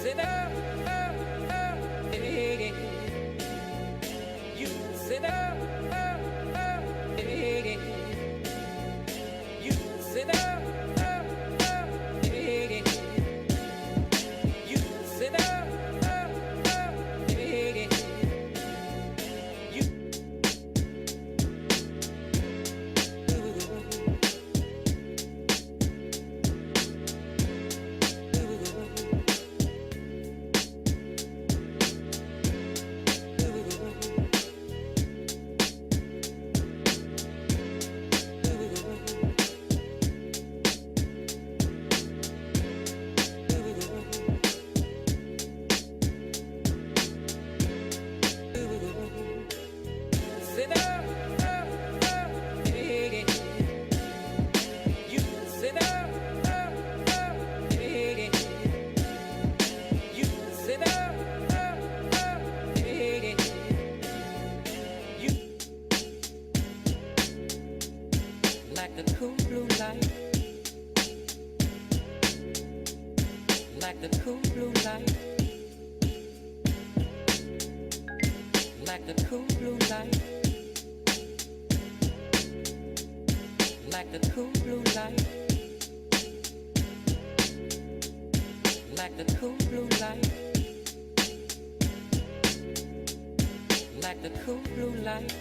sit up, you sit up, you sit up, you sit up, like the cool blue light, like the cool blue light, like the cool blue light, like the cool blue light, like the cool blue light, like the cool blue light.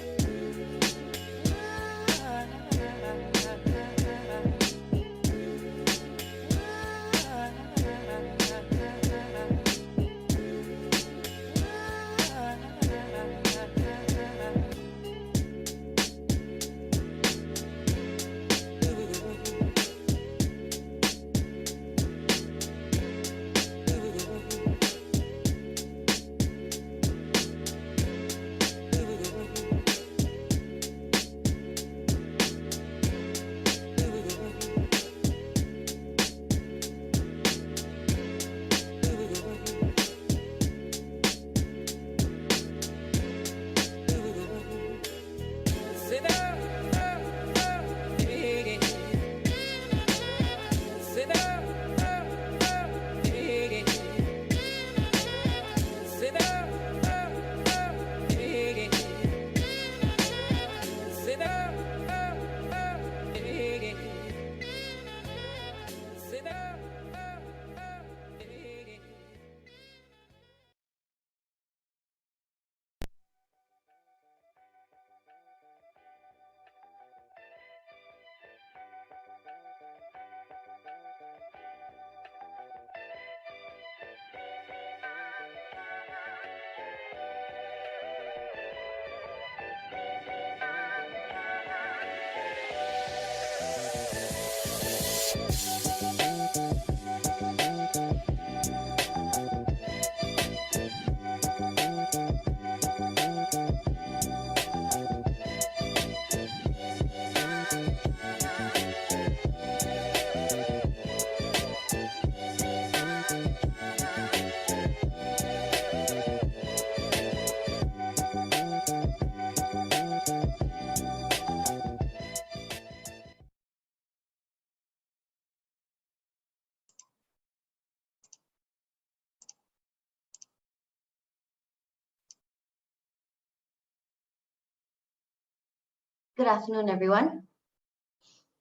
Good afternoon, everyone.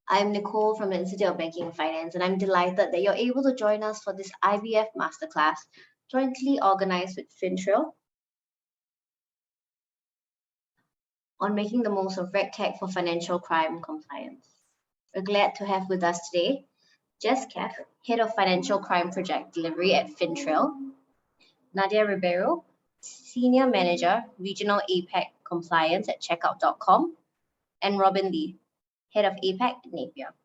I'm Nicole from the Institute of Banking and Finance, and I'm delighted that you're able to join us for this IBF Masterclass, jointly organized with FINTRAIL, on making the most of RegTech for financial crime compliance. We're glad to have with us today Jess Keff, Head of Financial Crime Project Delivery at FINTRAIL, Nadia Ribeiro, Senior Manager, Regional APAC Compliance at Checkout.com, and Robin Lee, Head of APAC at Napier.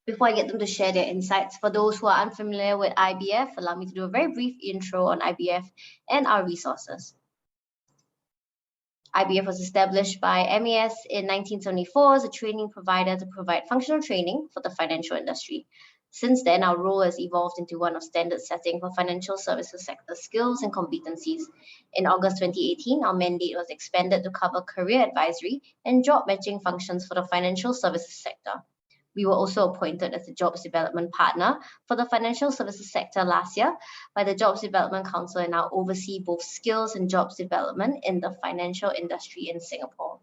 Before I get them to share their insights, for those who are unfamiliar with IBF, allow me to do a very brief intro on IBF and our resources. IBF was established by MAS in 1974 as a training provider to provide functional training for the financial industry. Since then, our role has evolved into one of standard setting for financial services sector skills and competencies. In August 2018, our mandate was expanded to cover career advisory and job matching functions for the financial services sector. We were also appointed as the Jobs Development Partner for the financial services sector last year by the Jobs Development Council, and now oversee both skills and jobs development in the financial industry in Singapore.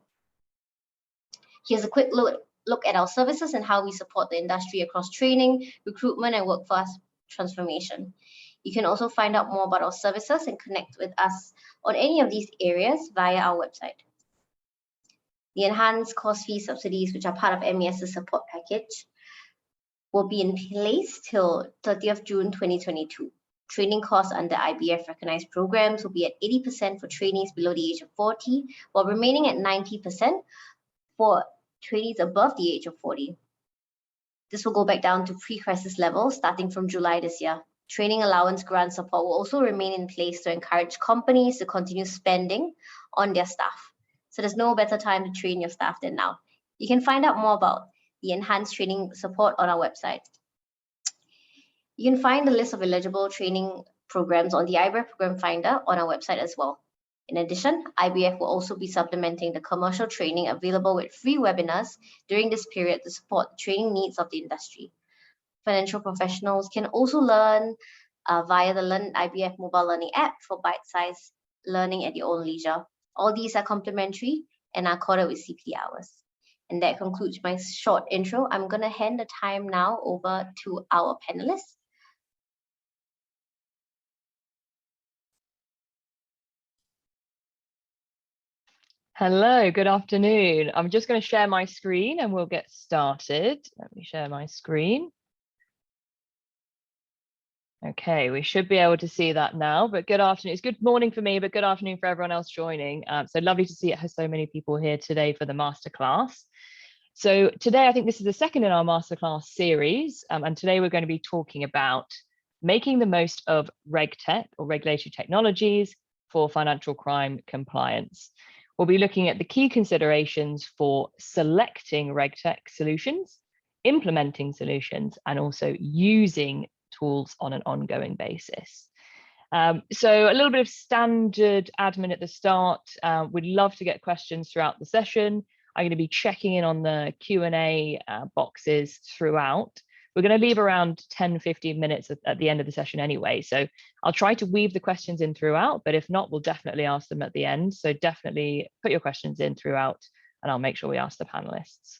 Here's a quick look at our services and how we support the industry across training, recruitment, and workforce transformation. You can also find out more about our services and connect with us on any of these areas via our website. The enhanced course fee subsidies, which are part of MES's support package, will be in place till 30th June 2022. Training costs under IBF recognized programs will be at 80% for trainees below the age of 40, while remaining at 90% for trainees above the age of 40. This will go back down to pre-crisis levels starting from July this year. Training allowance grant support will also remain in place to encourage companies to continue spending on their staff. So there's no better time to train your staff than now. You can find out more about the enhanced training support on our website. You can find the list of eligible training programs on the IBF Program Finder on our website as well. In addition, IBF will also be supplementing the commercial training available with free webinars during this period to support the training needs of the industry. Financial professionals can also learn via the Learn IBF mobile learning app for bite-sized learning at your own leisure. All these are complementary and are quoted with CPD hours. And that concludes my short intro. I'm going to hand the time now over to our panelists. Hello, good afternoon. I'm just going to share my screen and we'll get started. Let me share my screen. Okay, we should be able to see that now, but good afternoon. It's good morning for me, but good afternoon for everyone else joining. So lovely to see it has so many people here today for the masterclass. So today, I think this is the second in our masterclass series, and today we're going to be talking about making the most of RegTech or regulatory technologies for financial crime compliance. We'll be looking at the key considerations for selecting RegTech solutions, implementing solutions, and also using tools on an ongoing basis. So a little bit of standard admin at the start. We'd love to get questions throughout the session. I'm going to be checking in on the Q&A boxes throughout. We're going to leave around 10-15 minutes at the end of the session anyway. So I'll try to weave the questions in throughout, but if not, we'll definitely ask them at the end. So definitely put your questions in throughout and I'll make sure we ask the panelists.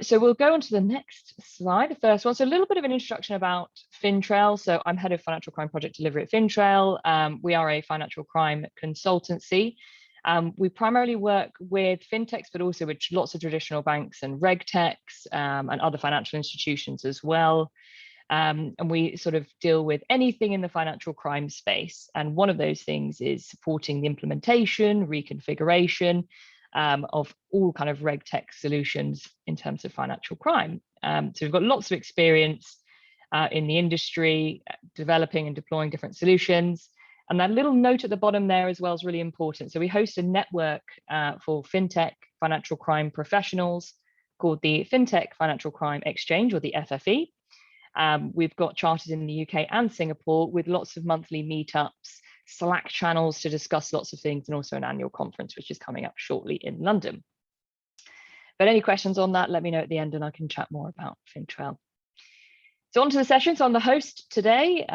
So we'll go on to the next slide, the first one. So a little bit of an introduction about FINTRAIL. So I'm head of financial crime project delivery at FINTRAIL. We are a financial crime consultancy. We primarily work with fintechs, but also with lots of traditional banks and RegTechs and other financial institutions as well. And we sort of deal with anything in the financial crime space. And one of those things is supporting the implementation, reconfiguration of all kind of RegTech solutions in terms of financial crime. So we've got lots of experience in the industry, developing and deploying different solutions. And that little note at the bottom there as well is really important. So we host a network for fintech financial crime professionals called the FinTech Financial Crime Exchange, or the FFE. We've got charters in the UK and Singapore with lots of monthly meetups, Slack channels to discuss lots of things, and also an annual conference, which is coming up shortly in London. But any questions on that, let me know at the end and I can chat more about FINTRAIL. So on to the session. So I'm the host today.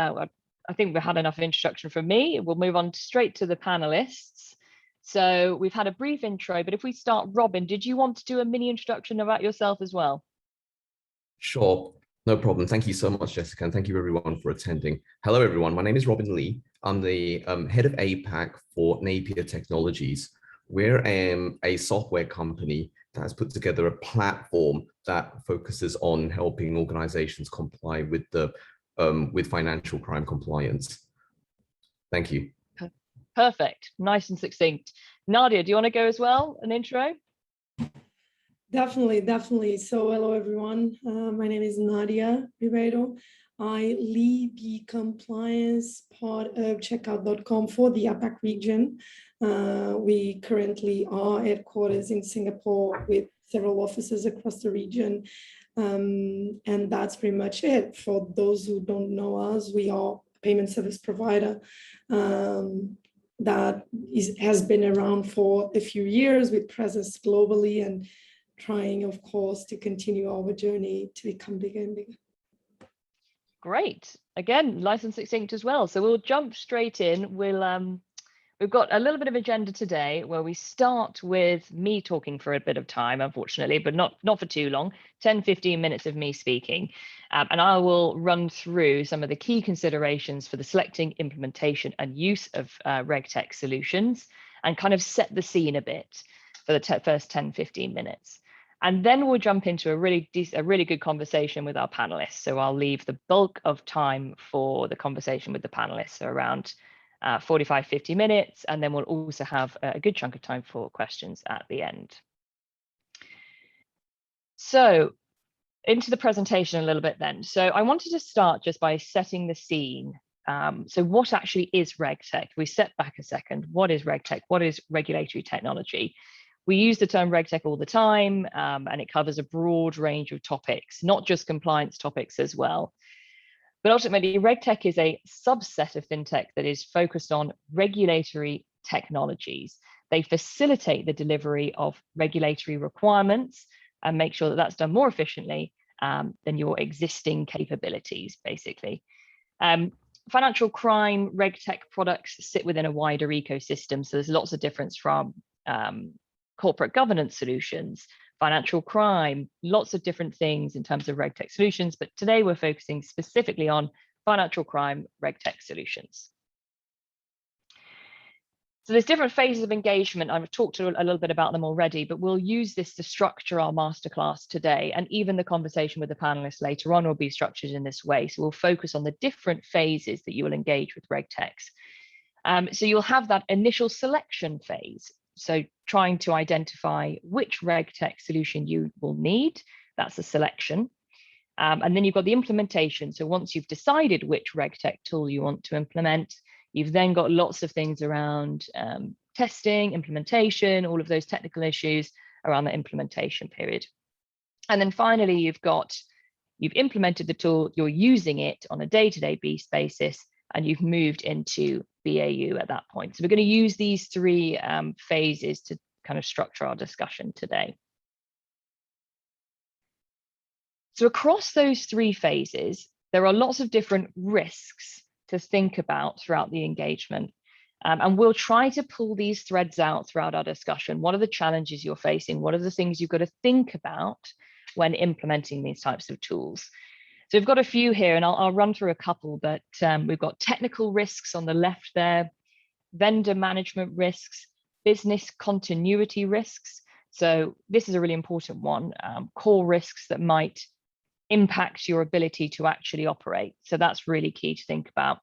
I think we had enough introduction from me. We'll move on straight to the panelists. So we've had a brief intro, but if we start, Robin, did you want to do a mini introduction about yourself as well? Sure, no problem. Thank you so much, Jessica, and thank you everyone for attending. Hello, everyone. My name is Robin Lee. I'm the head of APAC for Napier Technologies. We're a software company that has put together a platform that focuses on helping organizations comply with the with financial crime compliance. Thank you. Perfect. Nice and succinct. Nadia, do you want to go as well? An intro? Definitely. So hello, everyone. My name is Nadia Ribeiro. I lead the compliance part of checkout.com for the APAC region. We currently are headquarters in Singapore with several offices across the region. And that's pretty much it. For those who don't know us, we are a payment service provider that has been around for a few years with presence globally and trying, of course, to continue our journey to become bigger and bigger. Great. Again, license succinct as well. So we'll jump straight in. We've got a little bit of agenda today where we start with me talking for a bit of time, unfortunately, but not for too long, 10-15 minutes of me speaking. And I will run through some of the key considerations for the selecting, implementation and use of RegTech solutions and kind of set the scene a bit for the first 10-15 minutes. And then we'll jump into a really good conversation with our panelists. So I'll leave the bulk of time for the conversation with the panelists, so around 45-50 minutes, and then we'll also have a good chunk of time for questions at the end. So into the presentation a little bit then. So I wanted to start just by setting the scene. So what actually is RegTech? We step back a second. What is RegTech? What is regulatory technology? We use the term RegTech all the time, and it covers a broad range of topics, not just compliance topics as well. But ultimately, RegTech is a subset of fintech that is focused on regulatory technologies. They facilitate the delivery of regulatory requirements and make sure that that's done more efficiently than your existing capabilities, basically. Financial crime, RegTech products sit within a wider ecosystem. So there's lots of difference from corporate governance solutions, financial crime, lots of different things in terms of RegTech solutions. But today we're focusing specifically on financial crime RegTech solutions. So there's different phases of engagement. I've talked a little bit about them already, but we'll use this to structure our masterclass today. And even the conversation with the panelists later on will be structured in this way. So we'll focus on the different phases that you will engage with RegTechs. So you'll have that initial selection phase. So trying to identify which RegTech solution you will need, that's a selection. And then you've got the implementation. So once you've decided which RegTech tool you want to implement, you've then got lots of things around testing, implementation, all of those technical issues around the implementation period. And then finally, you've implemented the tool, you're using it on a day-to-day basis, and you've moved into BAU at that point. So we're going to use these three phases to kind of structure our discussion today. So across those three phases, there are lots of different risks to think about throughout the engagement. And we'll try to pull these threads out throughout our discussion. What are the challenges you're facing? What are the things you've got to think about when implementing these types of tools? So we've got a few here, and I'll run through a couple, but we've got technical risks on the left there, vendor management risks, business continuity risks. So this is a really important one, core risks that might impact your ability to actually operate. So that's really key to think about.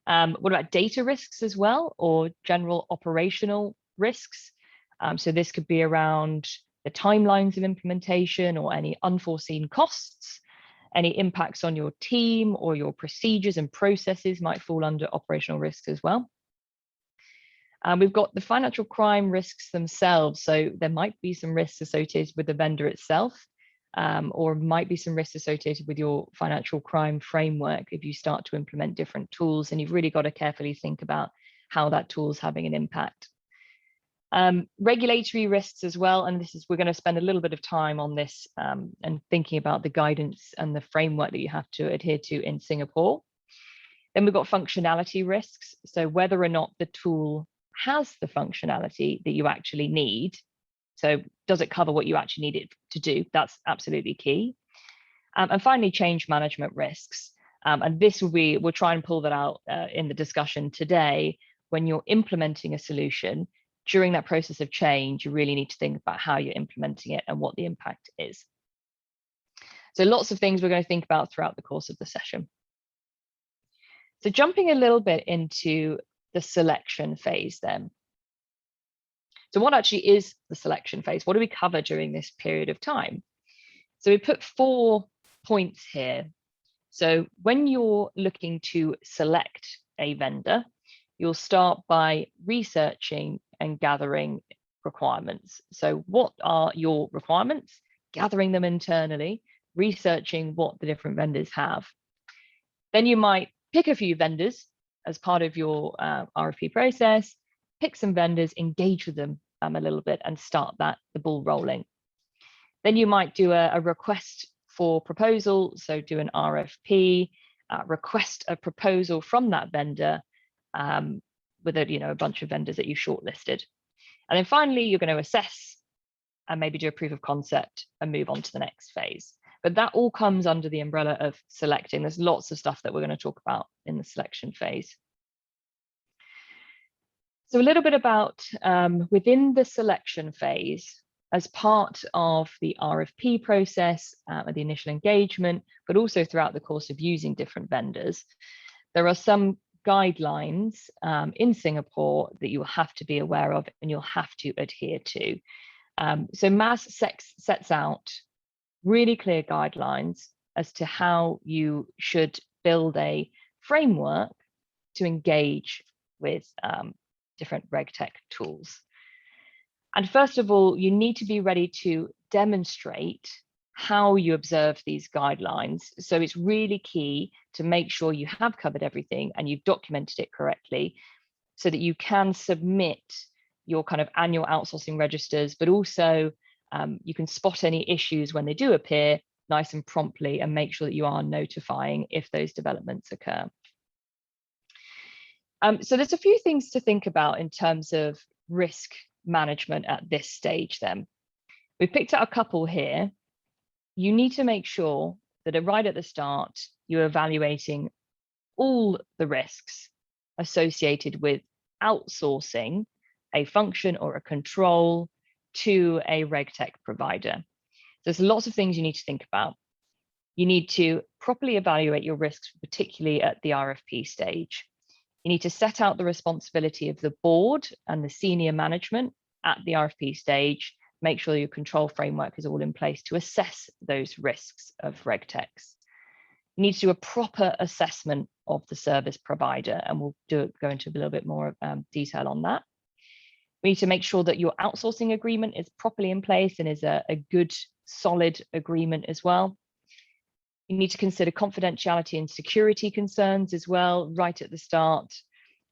What about data risks as well, or general operational risks? So this could be around the timelines of implementation or any unforeseen costs, any impacts on your team or your procedures and processes might fall under operational risks as well. We've got the financial crime risks themselves. So there might be some risks associated with the vendor itself, or might be some risks associated with your financial crime framework if you start to implement different tools, and you've really got to carefully think about how that tool is having an impact. Regulatory risks as well, and we're going to spend a little bit of time on this and thinking about the guidance and the framework that you have to adhere to in Singapore. Then we've got functionality risks, so whether or not the tool has the functionality that you actually need. So does it cover what you actually need it to do? That's absolutely key. And finally, change management risks. And this we'll try and pull that out in the discussion today. When you're implementing a solution, during that process of change, you really need to think about how you're implementing it and what the impact is. So lots of things we're going to think about throughout the course of the session. So jumping a little bit into the selection phase then. So what actually is the selection phase? What do we cover during this period of time? So we put 4 points here. So when you're looking to select a vendor, you'll start by researching and gathering requirements. So what are your requirements? Gathering them internally, researching what the different vendors have. Then you might pick a few vendors as part of your RFP process, pick some vendors, engage with them a little bit and start the ball rolling. Then you might do a request for proposal. So do an RFP, request a proposal from that vendor with a bunch of vendors that you shortlisted. And then finally, you're going to assess and maybe do a proof of concept and move on to the next phase. But that all comes under the umbrella of selecting. There's lots of stuff that we're going to talk about in the selection phase. So a little bit about within the selection phase, as part of the RFP process, the initial engagement, but also throughout the course of using different vendors, there are some guidelines in Singapore that you will have to be aware of and you'll have to adhere to. So MAS sets out really clear guidelines as to how you should build a framework to engage with different RegTech tools. And first of all, you need to be ready to demonstrate how you observe these guidelines. So it's really key to make sure you have covered everything and you've documented it correctly so that you can submit your kind of annual outsourcing registers, but also you can spot any issues when they do appear nice and promptly and make sure that you are notifying if those developments occur. So there's a few things to think about in terms of risk management at this stage then. We've picked out a couple here. You need to make sure that right at the start, you're evaluating all the risks associated with outsourcing a function or a control to a RegTech provider. There's lots of things you need to think about. You need to properly evaluate your risks, particularly at the RFP stage. You need to set out the responsibility of the board and the senior management at the RFP stage. Make sure your control framework is all in place to assess those risks of RegTechs. You need to do a proper assessment of the service provider, and we'll go into a little bit more detail on that. We need to make sure that your outsourcing agreement is properly in place and is a good, solid agreement as well. You need to consider confidentiality and security concerns as well, right at the start,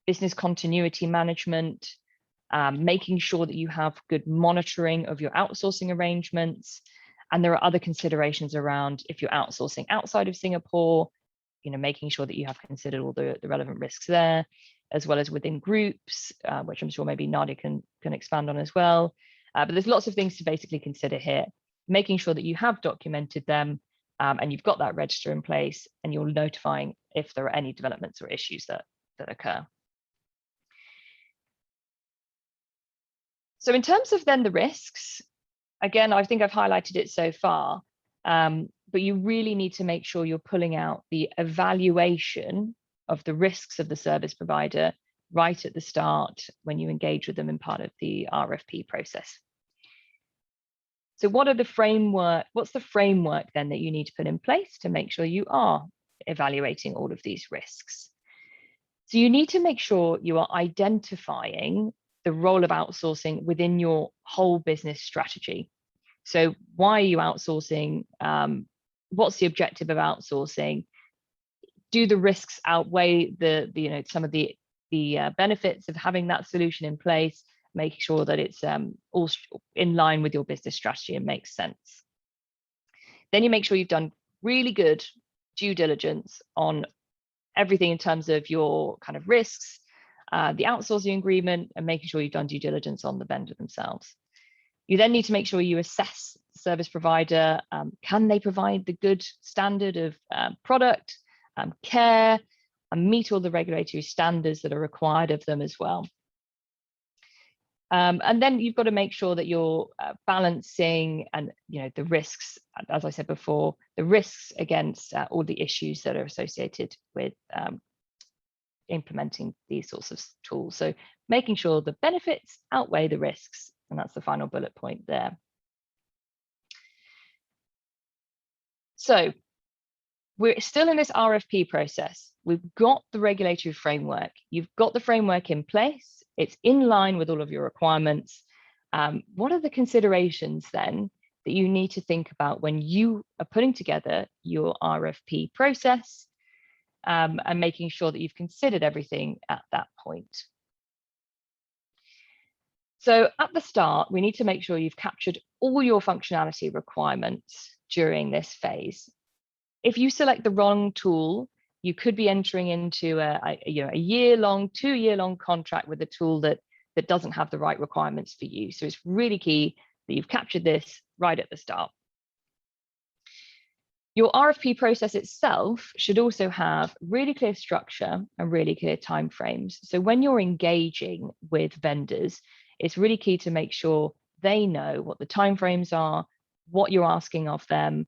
business continuity management, making sure that you have good monitoring of your outsourcing arrangements. And there are other considerations around if you're outsourcing outside of Singapore, making sure that you have considered all the relevant risks there, as well as within groups, which I'm sure maybe Nadia can expand on as well. But there's lots of things to basically consider here, making sure that you have documented them and you've got that register in place and you're notifying if there are any developments or issues that occur. So in terms of then the risks, again, I think I've highlighted it so far, but you really need to make sure you're pulling out the evaluation of the risks of the service provider right at the start when you engage with them in part of the RFP process. So what's the framework then that you need to put in place to make sure you are evaluating all of these risks? So you need to make sure you are identifying the role of outsourcing within your whole business strategy. So why are you outsourcing? What's the objective of outsourcing? Do the risks outweigh some of the benefits of having that solution in place? Making sure that it's all in line with your business strategy and makes sense. Then you make sure you've done really good due diligence on everything in terms of your kind of risks, the outsourcing agreement, and making sure you've done due diligence on the vendor themselves. You then need to make sure you assess the service provider. Can they provide the good standard of product, care, and meet all the regulatory standards that are required of them as well? And then you've got to make sure that you're balancing and the risks, as I said before, the risks against all the issues that are associated with implementing these sorts of tools. So making sure the benefits outweigh the risks, and that's the final bullet point there. So we're still in this RFP process. We've got the regulatory framework. You've got the framework in place. It's in line with all of your requirements. What are the considerations then that you need to think about when you are putting together your RFP process and making sure that you've considered everything at that point? So at the start, we need to make sure you've captured all your functionality requirements during this phase. If you select the wrong tool, you could be entering into a year-long, 2-year-long contract with a tool that doesn't have the right requirements for you. So it's really key that you've captured this right at the start. Your RFP process itself should also have really clear structure and really clear timeframes. So when you're engaging with vendors, it's really key to make sure they know what the timeframes are, what you're asking of them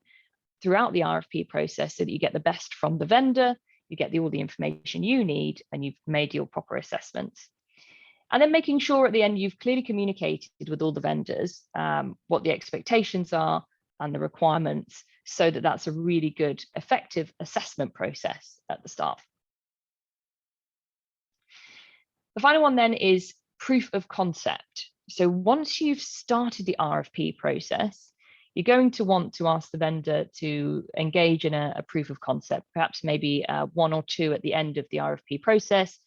throughout the RFP process, so that you get the best from the vendor, you get all the information you need, and you've made your proper assessments. And then making sure at the end you've clearly communicated with all the vendors what the expectations are and the requirements, so that that's a really good, effective assessment process at the start. The final one then is proof of concept. So once you've started the RFP process, you're going to want to ask the vendor to engage in a proof of concept, perhaps maybe 1 or 2 at the end of the RFP process.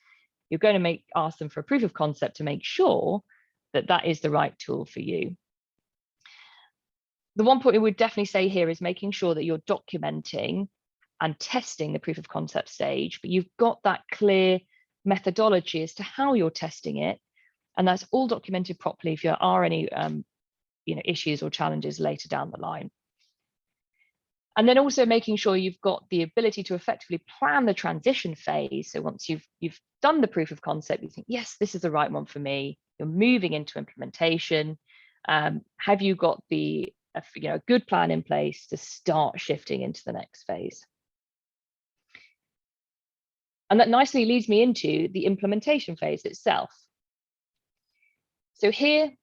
You're going to ask them for a proof of concept to make sure that that is the right tool for you. The one point I would definitely say here is making sure that you're documenting and testing the proof of concept stage, but you've got that clear methodology as to how you're testing it, and that's all documented properly if there are any issues or challenges later down the line. And then also making sure you've got the ability to effectively plan the transition phase. So once you've done the proof of concept, you think, yes, this is the right one for me. You're moving into implementation. Have you got a good plan in place to start shifting into the next phase? And that nicely leads me into the implementation phase itself. So here,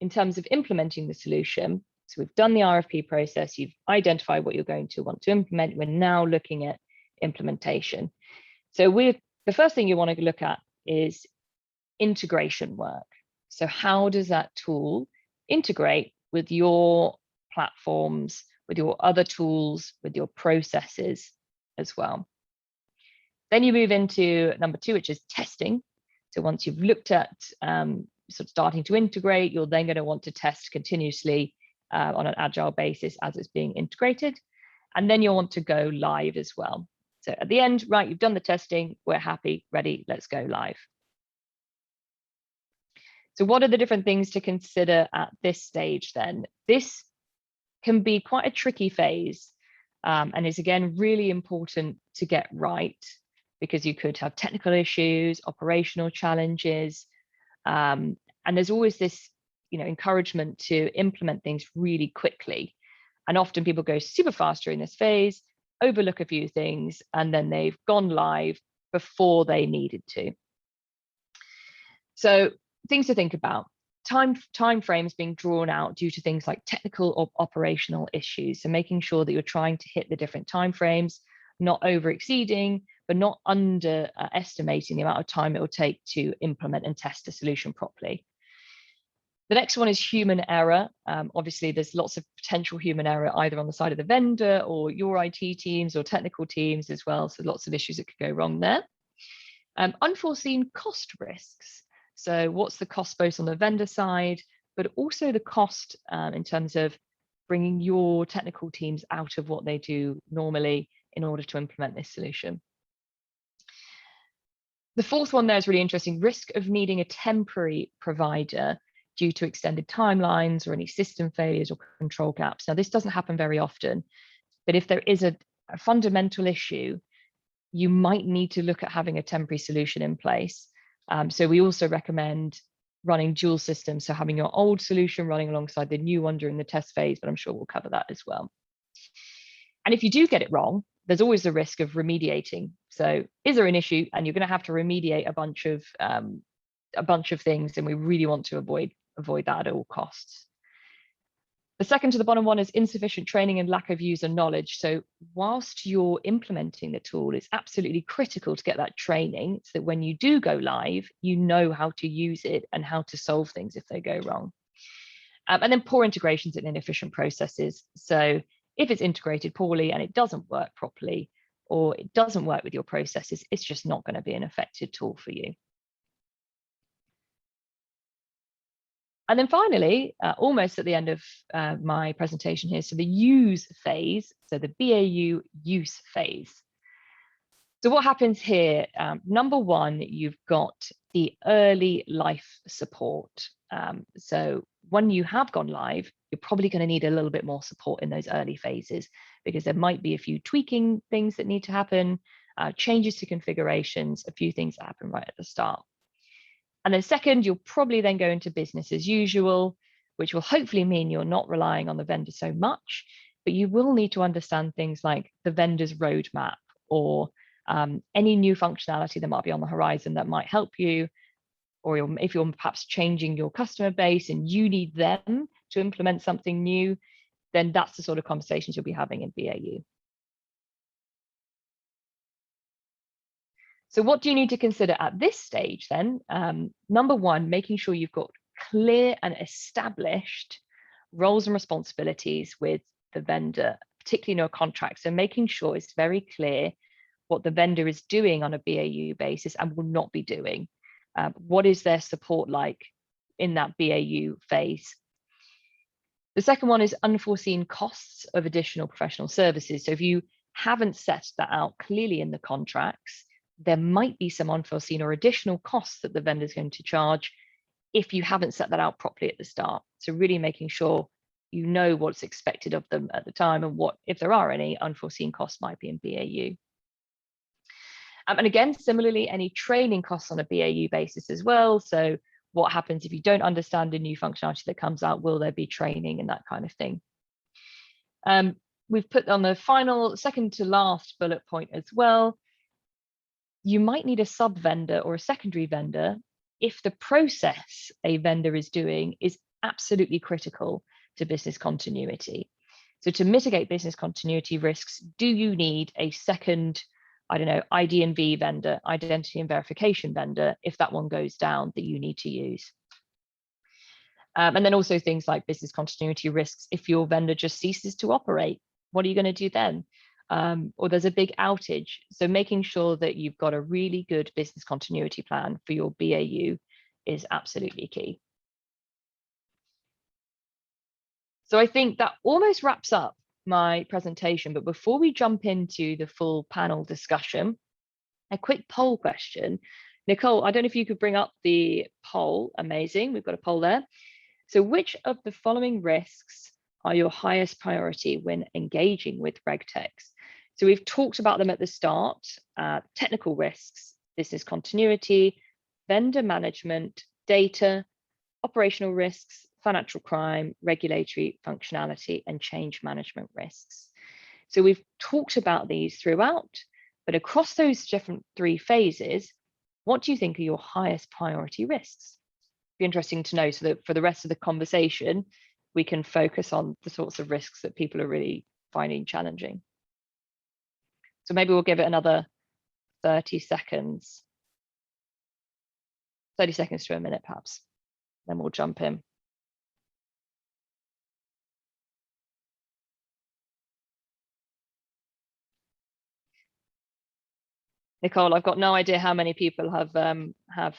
in terms of implementing the solution, so we've done the RFP process, you've identified what you're going to want to implement. We're now looking at implementation. So the first thing you want to look at is integration work. So how does that tool integrate with your platforms, with your other tools, with your processes as well? Then you move into number 2, which is testing. So once you've looked at sort of starting to integrate, you're then going to want to test continuously on an agile basis as it's being integrated. And then you'll want to go live as well. So at the end, right, you've done the testing, we're happy, ready, let's go live. So what are the different things to consider at this stage then? This can be quite a tricky phase and is again really important to get right, because you could have technical issues, operational challenges, and there's always this encouragement to implement things really quickly. And often people go super fast during this phase, overlook a few things, and then they've gone live before they needed to. So things to think about: time frames being drawn out due to things like technical or operational issues. So making sure that you're trying to hit the different time frames, not over exceeding, but not underestimating the amount of time it will take to implement and test a solution properly. The next one is human error. Obviously, there's lots of potential human error either on the side of the vendor or your IT teams or technical teams as well. So lots of issues that could go wrong there. Unforeseen cost risks. So what's the cost both on the vendor side, but also the cost in terms of bringing your technical teams out of what they do normally in order to implement this solution. The fourth one there is really interesting: risk of needing a temporary provider due to extended timelines or any system failures or control gaps. Now, this doesn't happen very often, but if there is a fundamental issue, you might need to look at having a temporary solution in place. So we also recommend running dual systems, so having your old solution running alongside the new one during the test phase, but I'm sure we'll cover that as well. And if you do get it wrong, there's always the risk of remediating. So is there an issue and you're going to have to remediate a bunch of things, and we really want to avoid that at all costs. The second to the bottom one is insufficient training and lack of user knowledge. So whilst you're implementing the tool, it's absolutely critical to get that training so that when you do go live, you know how to use it and how to solve things if they go wrong. And then poor integrations and inefficient processes. So if it's integrated poorly and it doesn't work properly, or it doesn't work with your processes, it's just not going to be an effective tool for you. And then finally, almost at the end of my presentation here, so the use phase, so the BAU use phase. So what happens here? Number one, you've got the early life support. So when you have gone live, you're probably going to need a little bit more support in those early phases, because there might be a few tweaking things that need to happen, changes to configurations, a few things that happen right at the start. And then second, you'll probably then go into business as usual, which will hopefully mean you're not relying on the vendor so much, but you will need to understand things like the vendor's roadmap or any new functionality that might be on the horizon that might help you, or if you're perhaps changing your customer base and you need them to implement something new, then that's the sort of conversations you'll be having in BAU. So what do you need to consider at this stage then? Number one, making sure you've got clear and established roles and responsibilities with the vendor, particularly in your contract. So making sure it's very clear what the vendor is doing on a BAU basis and will not be doing. What is their support like in that BAU phase? The second one is unforeseen costs of additional professional services. So if you haven't set that out clearly in the contracts, there might be some unforeseen or additional costs that the vendor is going to charge if you haven't set that out properly at the start. So really making sure you know what's expected of them at the time and what, if there are any unforeseen costs, might be in BAU. And again, similarly, any training costs on a BAU basis as well. So what happens if you don't understand a new functionality that comes out? Will there be training and that kind of thing? We've put on the final, second to last bullet point as well. You might need a sub vendor or a secondary vendor if the process a vendor is doing is absolutely critical to business continuity. So to mitigate business continuity risks, do you need a second, I don't know, ID&V vendor, identity and verification vendor, if that one goes down that you need to use? And then also things like business continuity risks. If your vendor just ceases to operate, what are you going to do then? Or there's a big outage. So making sure that you've got a really good business continuity plan for your BAU is absolutely key. So I think that almost wraps up my presentation. But before we jump into the full panel discussion, a quick poll question. Nicole, I don't know if you could bring up the poll. Amazing. We've got a poll there. So which of the following risks are your highest priority when engaging with RegTechs? So we've talked about them at the start: technical risks, business continuity, vendor management, data, operational risks, financial crime, regulatory functionality, and change management risks. So we've talked about these throughout, but across those different three phases, what do you think are your highest priority risks? Be interesting to know, so that for the rest of the conversation, we can focus on the sorts of risks that people are really finding challenging. So maybe we'll give it another 30 seconds. 30 seconds to a minute, perhaps. Then we'll jump in. Nicole, I've got no idea how many people have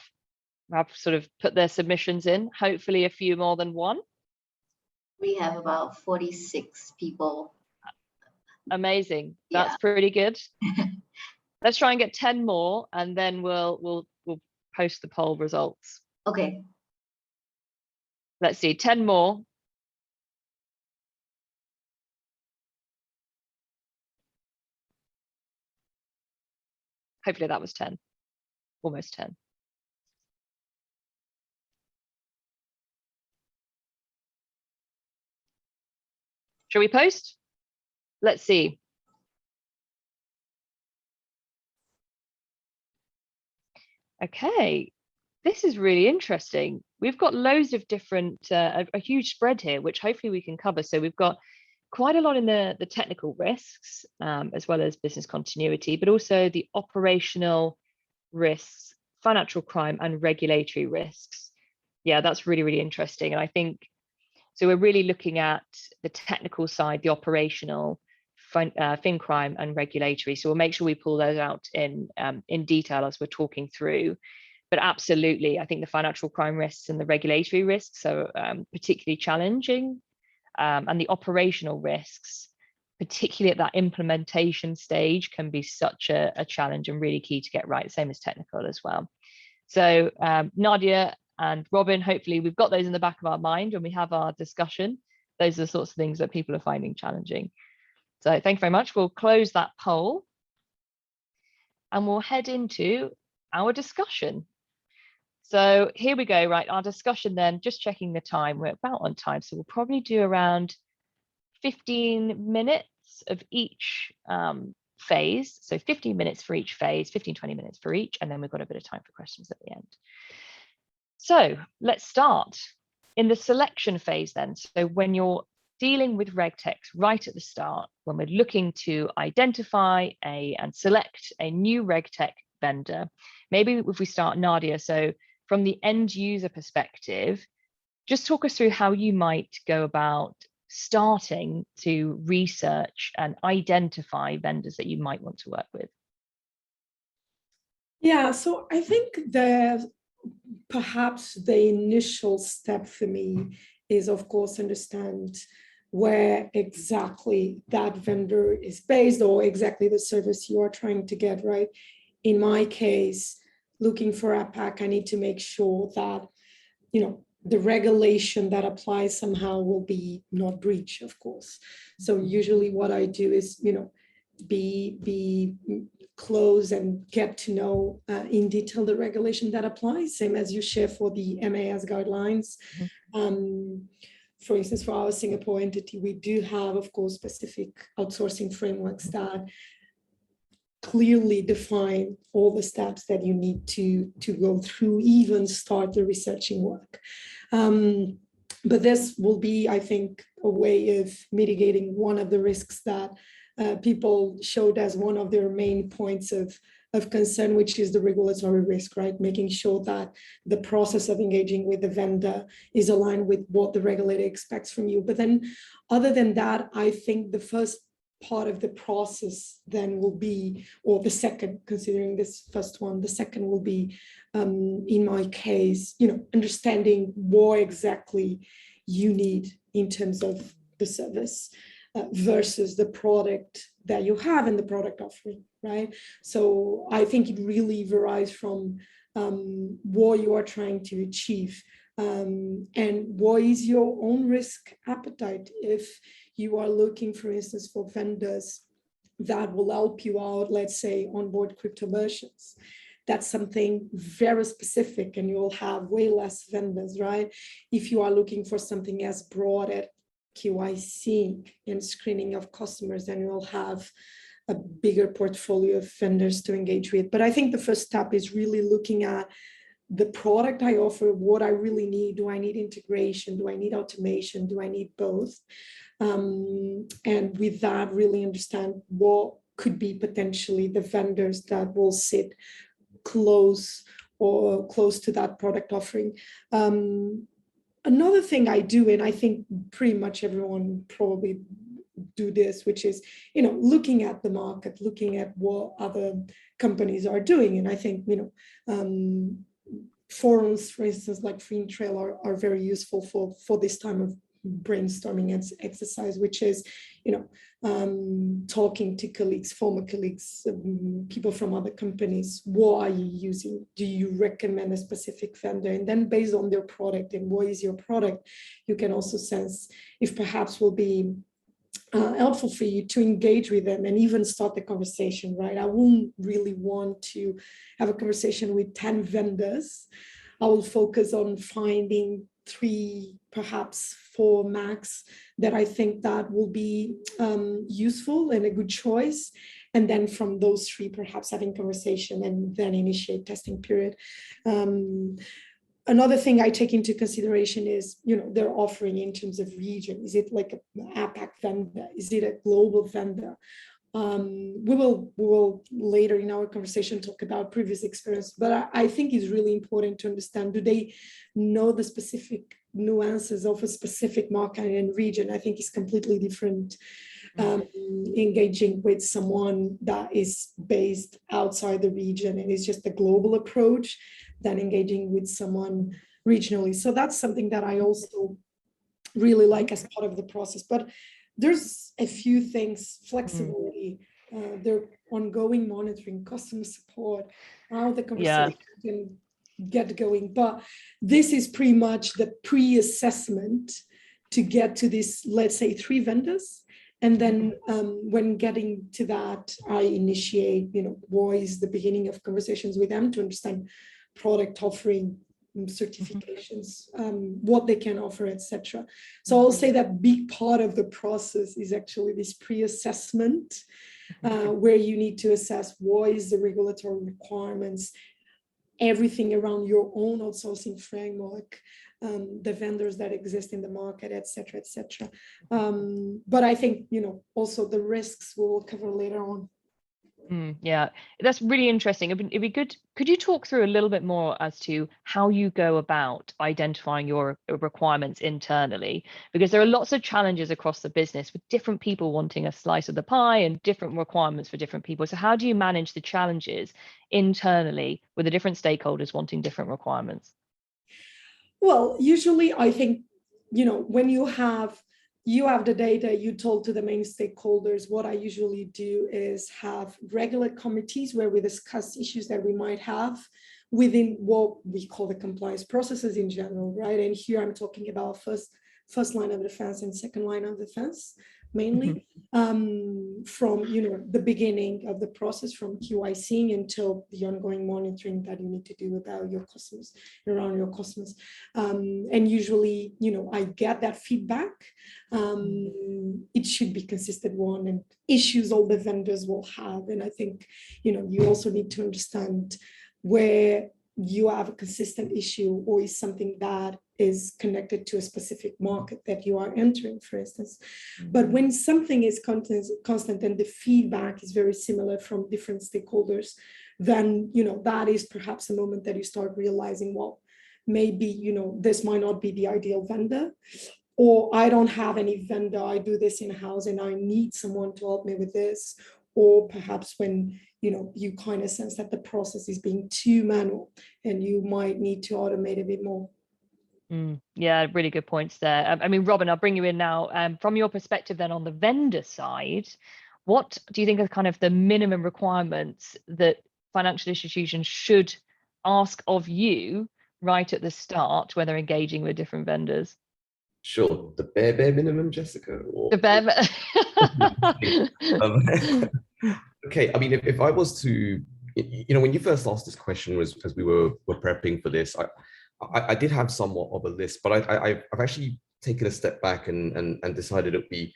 sort of put their submissions in. Hopefully a few more than one. We have about 46 people. Amazing. That's pretty good. Let's try and get 10 more, and then we'll post the poll results. Okay. Let's see, 10 more. Hopefully that was 10, almost 10. Shall we post? Let's see. Okay, this is really interesting. We've got loads of different, a huge spread here, which hopefully we can cover. So we've got quite a lot in the technical risks, as well as business continuity, but also the operational risks, financial crime, and regulatory risks. Yeah, that's really, really interesting. And I think, so we're really looking at the technical side, the operational, fin crime, and regulatory. So we'll make sure we pull those out in detail as we're talking through. But absolutely, I think the financial crime risks and the regulatory risks are particularly challenging. And the operational risks, particularly at that implementation stage, can be such a challenge and really key to get right, same as technical as well. So Nadia and Robin, hopefully we've got those in the back of our mind when we have our discussion. Those are the sorts of things that people are finding challenging. So thank you very much. We'll close that poll and we'll head into our discussion. So here we go, right, our discussion then, just checking the time, we're about on time. So we'll probably do around 15 minutes of each phase. So 15 minutes for each phase, 15, 20 minutes for each, and then we've got a bit of time for questions at the end. So let's start in the selection phase then. So when you're dealing with RegTechs right at the start, when we're looking to identify and select a new RegTech vendor, maybe if we start, Nadia, so from the end user perspective, just talk us through how you might go about starting to research and identify vendors that you might want to work with. Yeah, so I think perhaps the initial step for me is, of course, understand where exactly that vendor is based or exactly the service you are trying to get, right? in my case, looking for APAC, I need to make sure that, the regulation that applies somehow will be not breached, of course. So usually what I do is, be close and get to know in detail the regulation that applies, same as you share for the MAS guidelines. For instance, for our Singapore entity, we do have, of course, specific outsourcing frameworks that clearly define all the steps that you need to go through, even start the researching work. But this will be, I think, a way of mitigating one of the risks that people showed as one of their main points of concern, which is the regulatory risk, right? Making sure that the process of engaging with the vendor is aligned with what the regulator expects from you. But then other than that, I think the first part of the process then will be, or the second, considering this first one, the second will be, in my case, understanding what exactly you need in terms of the service versus the product that you have and the product offering, right? So I think it really varies from what you are trying to achieve and what is your own risk appetite. If you are looking, for instance, for vendors that will help you out, let's say, onboard crypto merchants, that's something very specific and you'll have way less vendors, right? If you are looking for something as broad as KYC and screening of customers, then you'll have a bigger portfolio of vendors to engage with. But I think the first step is really looking at the product I offer, what I really need. Do I need integration? Do I need automation? Do I need both? And with that, really understand what could be potentially the vendors that will sit close to that product offering. Another thing I do, and I think pretty much everyone probably do this, which is, looking at the market, looking at what other companies are doing. And I think, forums, for instance, like FINTRAIL are very useful for this time of brainstorming exercise, which is, talking to colleagues, former colleagues, people from other companies. What are you using? Do you recommend a specific vendor? And then based on their product and what is your product, you can also sense if perhaps will be helpful for you to engage with them and even start the conversation, right? I wouldn't really want to have a conversation with 10 vendors. I will focus on finding 3, perhaps 4 max that I think that will be useful and a good choice. And then from those 3, perhaps having conversation and then initiate testing period. Another thing I take into consideration is, their offering in terms of region. Is it like an APAC vendor? Is it a global vendor? We will later in our conversation talk about previous experience, but I think it's really important to understand, do they know the specific nuances of a specific market and region? I think it's completely different engaging with someone that is based outside the region and it's just a global approach than engaging with someone regionally. So that's something that I also really like as part of the process. But there's a few things: flexibility, their ongoing monitoring, customer support, how the conversation can get going. But this is pretty much the pre-assessment to get to this, let's say, 3 vendors. And then when getting to that, I initiate, what is the beginning of conversations with them to understand product offering, certifications, what they can offer, etc. So I'll say that big part of the process is actually this pre-assessment, where you need to assess what is the regulatory requirements, everything around your own outsourcing framework, the vendors that exist in the market, etc., etc. But I think, also the risks we'll cover later on. Yeah, that's really interesting. It'd be good. Could you talk through a little bit more as to how you go about identifying your requirements internally? Because there are lots of challenges across the business with different people wanting a slice of the pie and different requirements for different people. So how do you manage the challenges internally with the different stakeholders wanting different requirements? Well, usually I think, when you have you have the data, you told to the main stakeholders. What I usually do is have regular committees where we discuss issues that we might have within what we call the compliance processes in general, right? And here I'm talking about first line of defense and second line of defense, mainly from the beginning of the process, from QIC until the ongoing monitoring that you need to do about your customers, around your customers. And usually, I get that feedback. It should be consistent one, and issues all the vendors will have. And I think, you also need to understand where you have a consistent issue, or is something that is connected to a specific market that you are entering, for instance. But when something is constant and the feedback is very similar from different stakeholders, then, that is perhaps a moment that you start realizing, well, maybe, this might not be the ideal vendor, or I don't have any vendor, I do this in-house and I need someone to help me with this. Or perhaps when, you kind of sense that the process is being too manual and you might need to automate a bit more. Yeah, really good points there. I mean, Robin, I'll bring you in now. From your perspective then on the vendor side, what do you think are kind of the minimum requirements that financial institutions should ask of you right at the start when they're engaging with different vendors? Sure, the bare minimum, Jessica? Or, the bare okay, I mean, if I was to, when you first asked this question as we were prepping for this, I did have somewhat of a list, but I've actually taken a step back and decided it'd be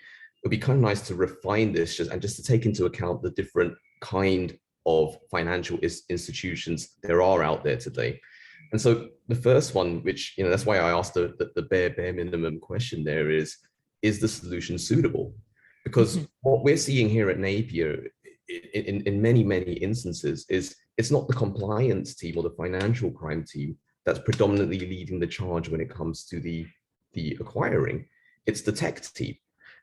kind of nice to refine this just to take into account the different kind of financial institutions there are out there today. And so the first one, which, that's why I asked the bare minimum question there is the solution suitable? Because what we're seeing here at Napier in many instances is it's not the compliance team or the financial crime team that's predominantly leading the charge when it comes to the acquiring. It's the tech team.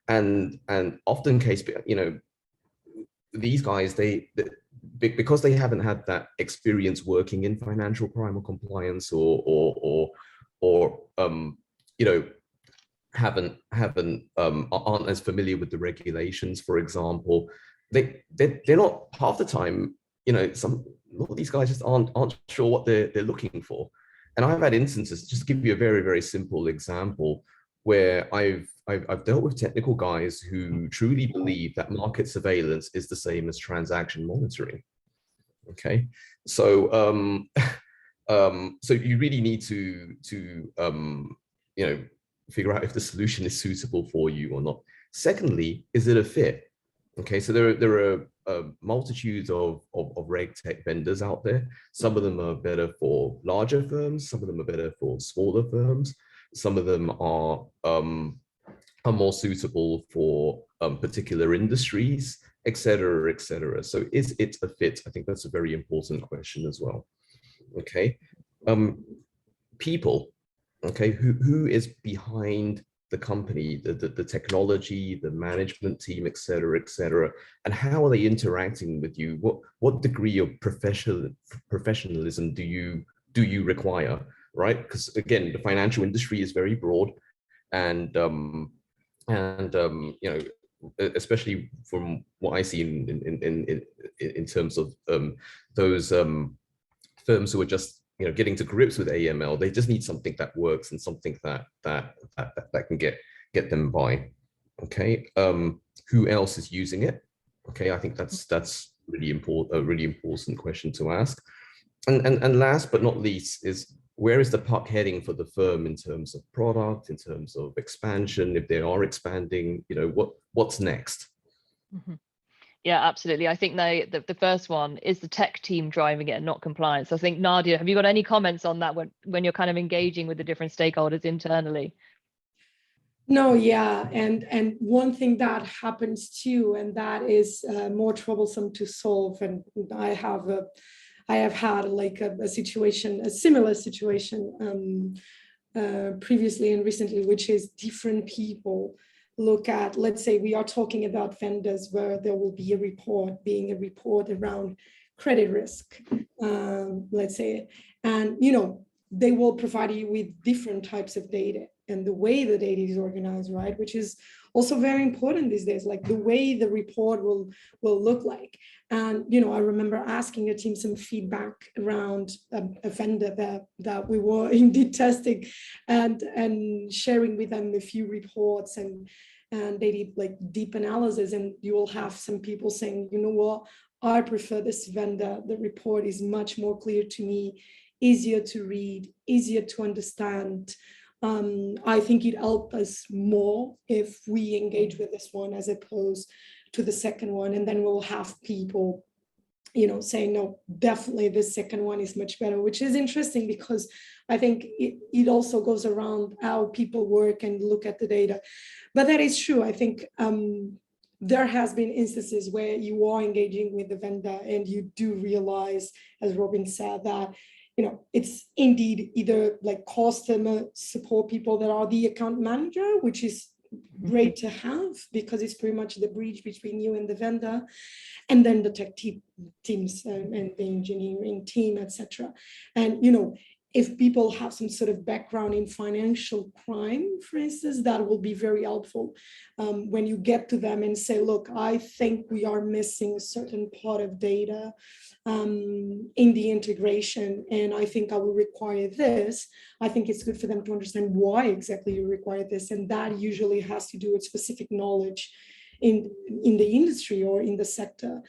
And often case, these guys, because they haven't had that experience working in financial crime or compliance or aren't as familiar with the regulations, for example, they're not, half the time, a lot of these guys just aren't sure what they're looking for. And I've had instances, just to give you a very, very simple example, where I've dealt with technical guys who truly believe that market surveillance is the same as transaction monitoring. Okay, so so you really need to figure out if the solution is suitable for you or not. Secondly, is it a fit? Okay, so there are multitudes of RegTech vendors out there. Some of them are better for larger firms. Some of them are better for smaller firms. Some of them are more suitable for particular industries, et cetera, et cetera. So is it a fit? I think that's a very important question as well. Okay, people. Okay, who is behind the company, the technology, the management team, et cetera, and how are they interacting with you? What degree of professionalism do you require, right? Because again, the financial industry is very broad, and especially from what I see in terms of those firms who are just getting to grips with AML, they just need something that works and something that can get them by. Okay, who else is using it? Okay, I think that's really important, a really important question to ask. And last but not least is, where is the puck heading for the firm in terms of product, in terms of expansion? If they are expanding, what's next? Mm-hmm. Yeah, absolutely. I think the first one is the tech team driving it and not compliance. I think, Nadia, have you got any comments on that when you're kind of engaging with the different stakeholders internally? No, yeah, and one thing that happens too, and that is more troublesome to solve, and I have had like a similar situation previously and recently, which is different people look at, let's say we are talking about vendors where there will be a report around credit risk, let's say, and they will provide you with different types of data and the way the data is organized, right? Which is also very important these days, like the way the report will look like. And, I remember asking a team some feedback around a vendor that we were indeed testing, and sharing with them a few reports, and they did like deep analysis, and you will have some people saying, you know what, I prefer this vendor. The report is much more clear to me, easier to read, easier to understand. I think it helped us more if we engage with this one as opposed to the second one. And then we'll have people, saying, no, definitely the second one is much better, which is interesting because I think it also goes around how people work and look at the data. But that is true. I think there has been instances where you are engaging with the vendor and you do realize, as Robin said, that it's indeed either like customer support people that are the account manager, which is great to have because it's pretty much the bridge between you and the vendor, and then the tech teams and the engineering team, etc. And if people have some sort of background in financial crime, for instance, that will be very helpful when you get to them and say, look, I think we are missing a certain part of data in the integration, and I think I will require this. I think it's good for them to understand why exactly you require this, and that usually has to do with specific knowledge in the industry or in the sector.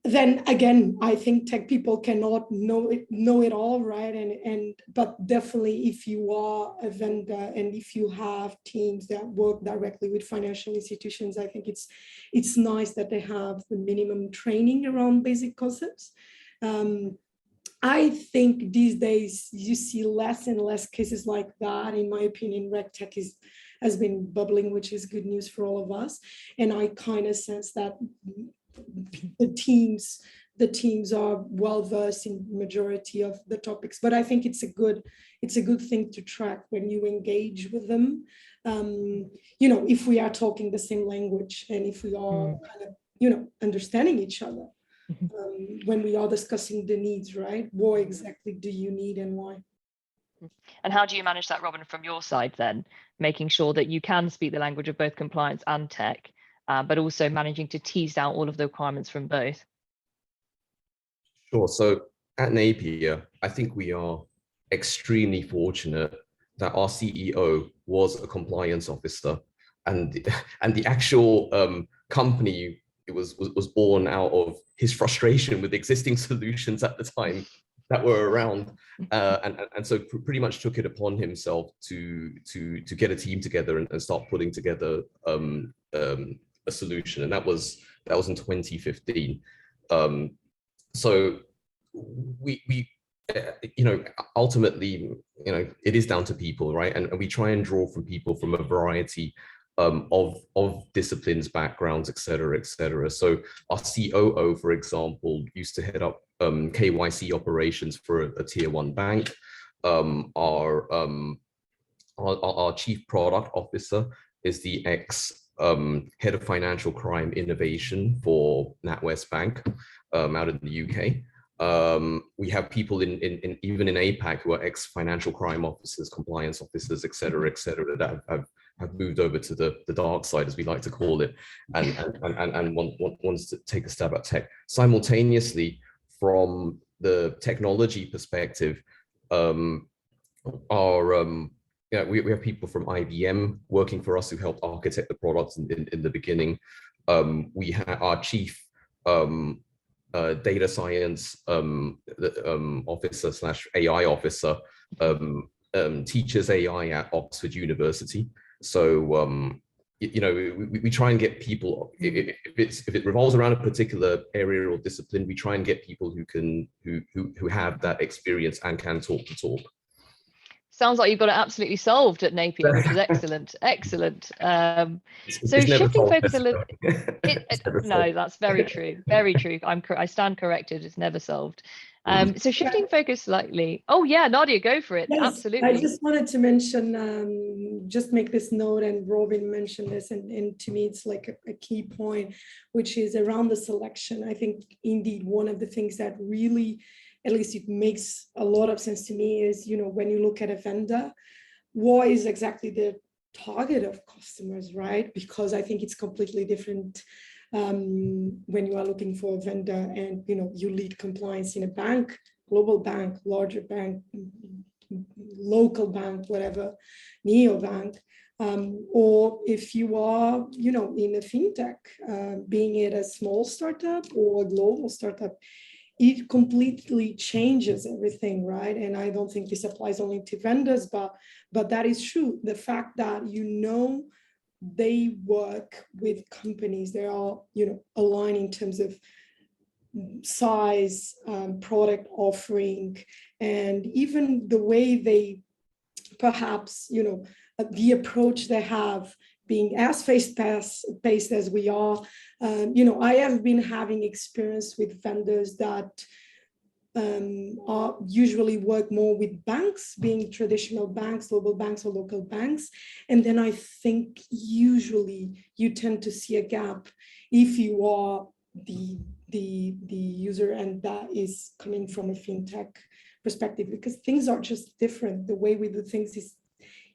Then again, I think tech people cannot know it all, right? But definitely, if you are a vendor and if you have teams that work directly with financial institutions, I think it's nice that they have the minimum training around basic concepts. I think these days you see less and less cases like that. In my opinion, RegTech has been bubbling, which is good news for all of us. And I kind of sense that the teams are well versed in majority of the topics, but I think it's a good thing to track when you engage with them. If we are talking the same language and if we are kind of understanding each other when we are discussing the needs, right? What exactly do you need and why? And how do you manage that, Robin, from your side then, making sure that you can speak the language of both compliance and tech, but also managing to tease out all of the requirements from both? Sure. So at Napier, I think we are extremely fortunate that our CEO was a compliance officer, and the actual company was born out of his frustration with existing solutions at the time that were around, and so pretty much took it upon himself to get a team together and start putting together a solution, and that was in 2015. So we ultimately, it is down to people, right? And we try and draw from people from a variety of disciplines, backgrounds, et cetera, et cetera. So our COO, for example, used to head up KYC operations for a tier 1 bank. Our chief product officer is the head of financial crime innovation for NatWest Bank out in the UK. We have people in even in APAC who are ex-financial crime officers, compliance officers, et cetera, that have moved over to the dark side, as we like to call it, and wants to take a stab at tech. Simultaneously, from the technology perspective, we have people from IBM working for us who helped architect the products in the beginning. We have our chief data science officer / AI officer teaches AI at Oxford University. So we try and get people, if it revolves around a particular area or discipline, we try and get people who have that experience and can talk the talk. Sounds like you've got it absolutely solved at Napier, which is excellent. Excellent. So shifting focus a little. No, that's very true. Very true. I stand corrected. It's never solved. So shifting focus slightly. Oh yeah, Nadia, go for it. Yes, absolutely. I just wanted to mention, just make this note, and Robin mentioned this, and to me it's like a key point, which is around the selection. I think indeed one of the things that really, at least it makes a lot of sense to me, is when you look at a vendor, what is exactly target of customers, right? Because I think it's completely different when you are looking for a vendor and you lead compliance in a bank, global bank, larger bank, local bank, whatever, neobank, or if you are, in a fintech, being it a small startup or a global startup, it completely changes everything, right? And I don't think this applies only to vendors, but that is true. The fact that they work with companies, they are aligned in terms of size, product offering, and even the way they perhaps the approach they have, being as fast-paced as we are. I have been having experience with vendors that usually work more with banks, being traditional banks, global banks, or local banks. And then I think usually you tend to see a gap if you are the user and that is coming from a fintech perspective, because things are just different. The way we do things is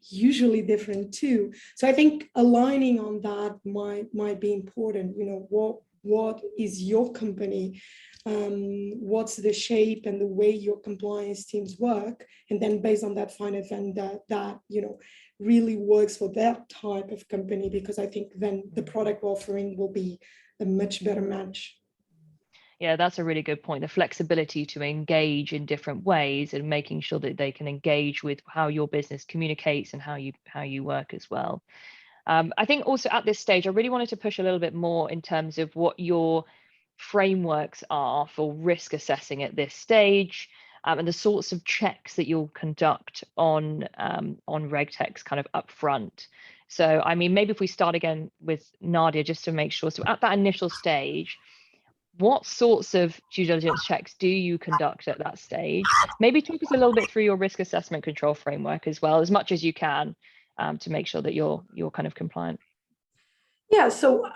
usually different too. So I think aligning on that might be important. What is your company? What's the shape and the way your compliance teams work? And then based on that, find a vendor that really works for that type of company, because I think then the product offering will be a much better match. Yeah, that's a really good point. The flexibility to engage in different ways and making sure that they can engage with how your business communicates and how you work as well. I think also at this stage, I really wanted to push a little bit more in terms of what your frameworks are for risk assessing at this stage, and the sorts of checks that you'll conduct on RegTech's kind of upfront. So, I mean, maybe if we start again with Nadia, just to make sure. So at that initial stage, what sorts of due diligence checks do you conduct at that stage? Maybe talk us a little bit through your risk assessment control framework as well, as much as you can, to make sure that you're kind of compliant. Yeah, so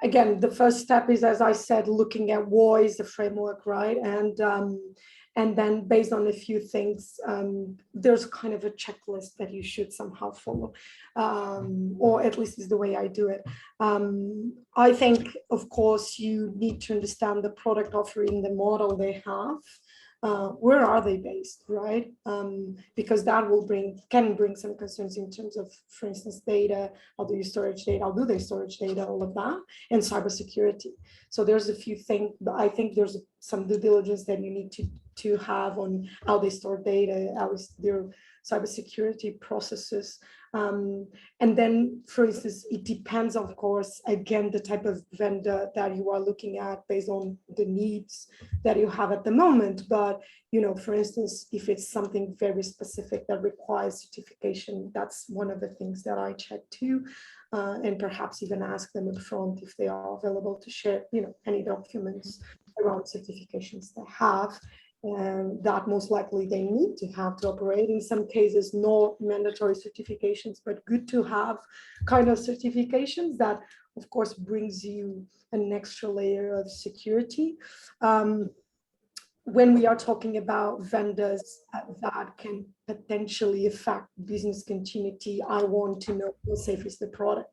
again, the first step is, as I said, looking at what is the framework, right? And then based on a few things, there's kind of a checklist that you should somehow follow, or at least is the way I do it. I think, of course, you need to understand the product offering, the model they have. Where are they based, right? Because that can bring some concerns in terms of, for instance, data. How do you storage data? How do they storage data? All of that, and cybersecurity. So there's a few things. I think there's some due diligence that you need to have on how they store data, how is their cybersecurity processes. And then, for instance, it depends, of course, again, the type of vendor that you are looking at based on the needs that you have at the moment. But, for instance, if it's something very specific that requires certification, that's one of the things that I check too, and perhaps even ask them up front if they are available to share, any documents around certifications they have. And that most likely they need to have to operate. In some cases, no mandatory certifications, but good to have kind of certifications that, of course, brings you an extra layer of security. When we are talking about vendors that can potentially affect business continuity, I want to know how safe is the product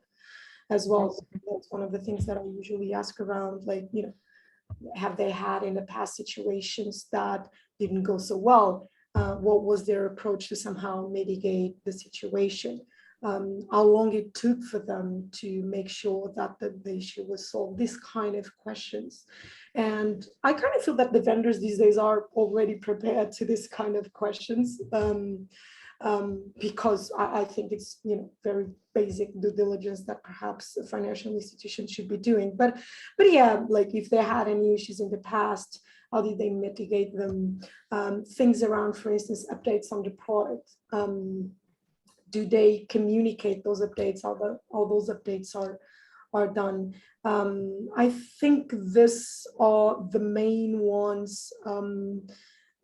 as well. So that's one of the things that I usually ask around, like, have they had in the past situations that didn't go so well? What was their approach to somehow mitigate the situation? How long it took for them to make sure that the issue was solved? This kind of questions. And I kind of feel that the vendors these days are already prepared to this kind of questions. Because I think it's very basic due diligence that perhaps a financial institution should be doing. But yeah, like if they had any issues in the past, how did they mitigate them? Things around, for instance, updates on the product. Do they communicate those updates? All those updates are done. I think these are the main ones.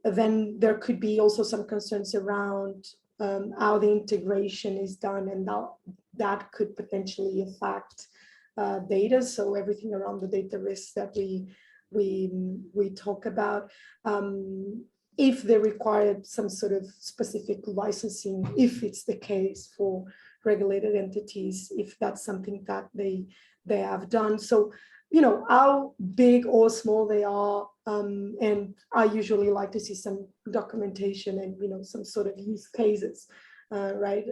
Then there could be also some concerns around how the integration is done, and that could potentially affect data. So everything around the data risks that we talk about. If they required some sort of specific licensing, if it's the case for regulated entities if that's something that they have done. So, you know, how big or small they are, and I usually like to see some documentation and, you know, some sort of use cases, right?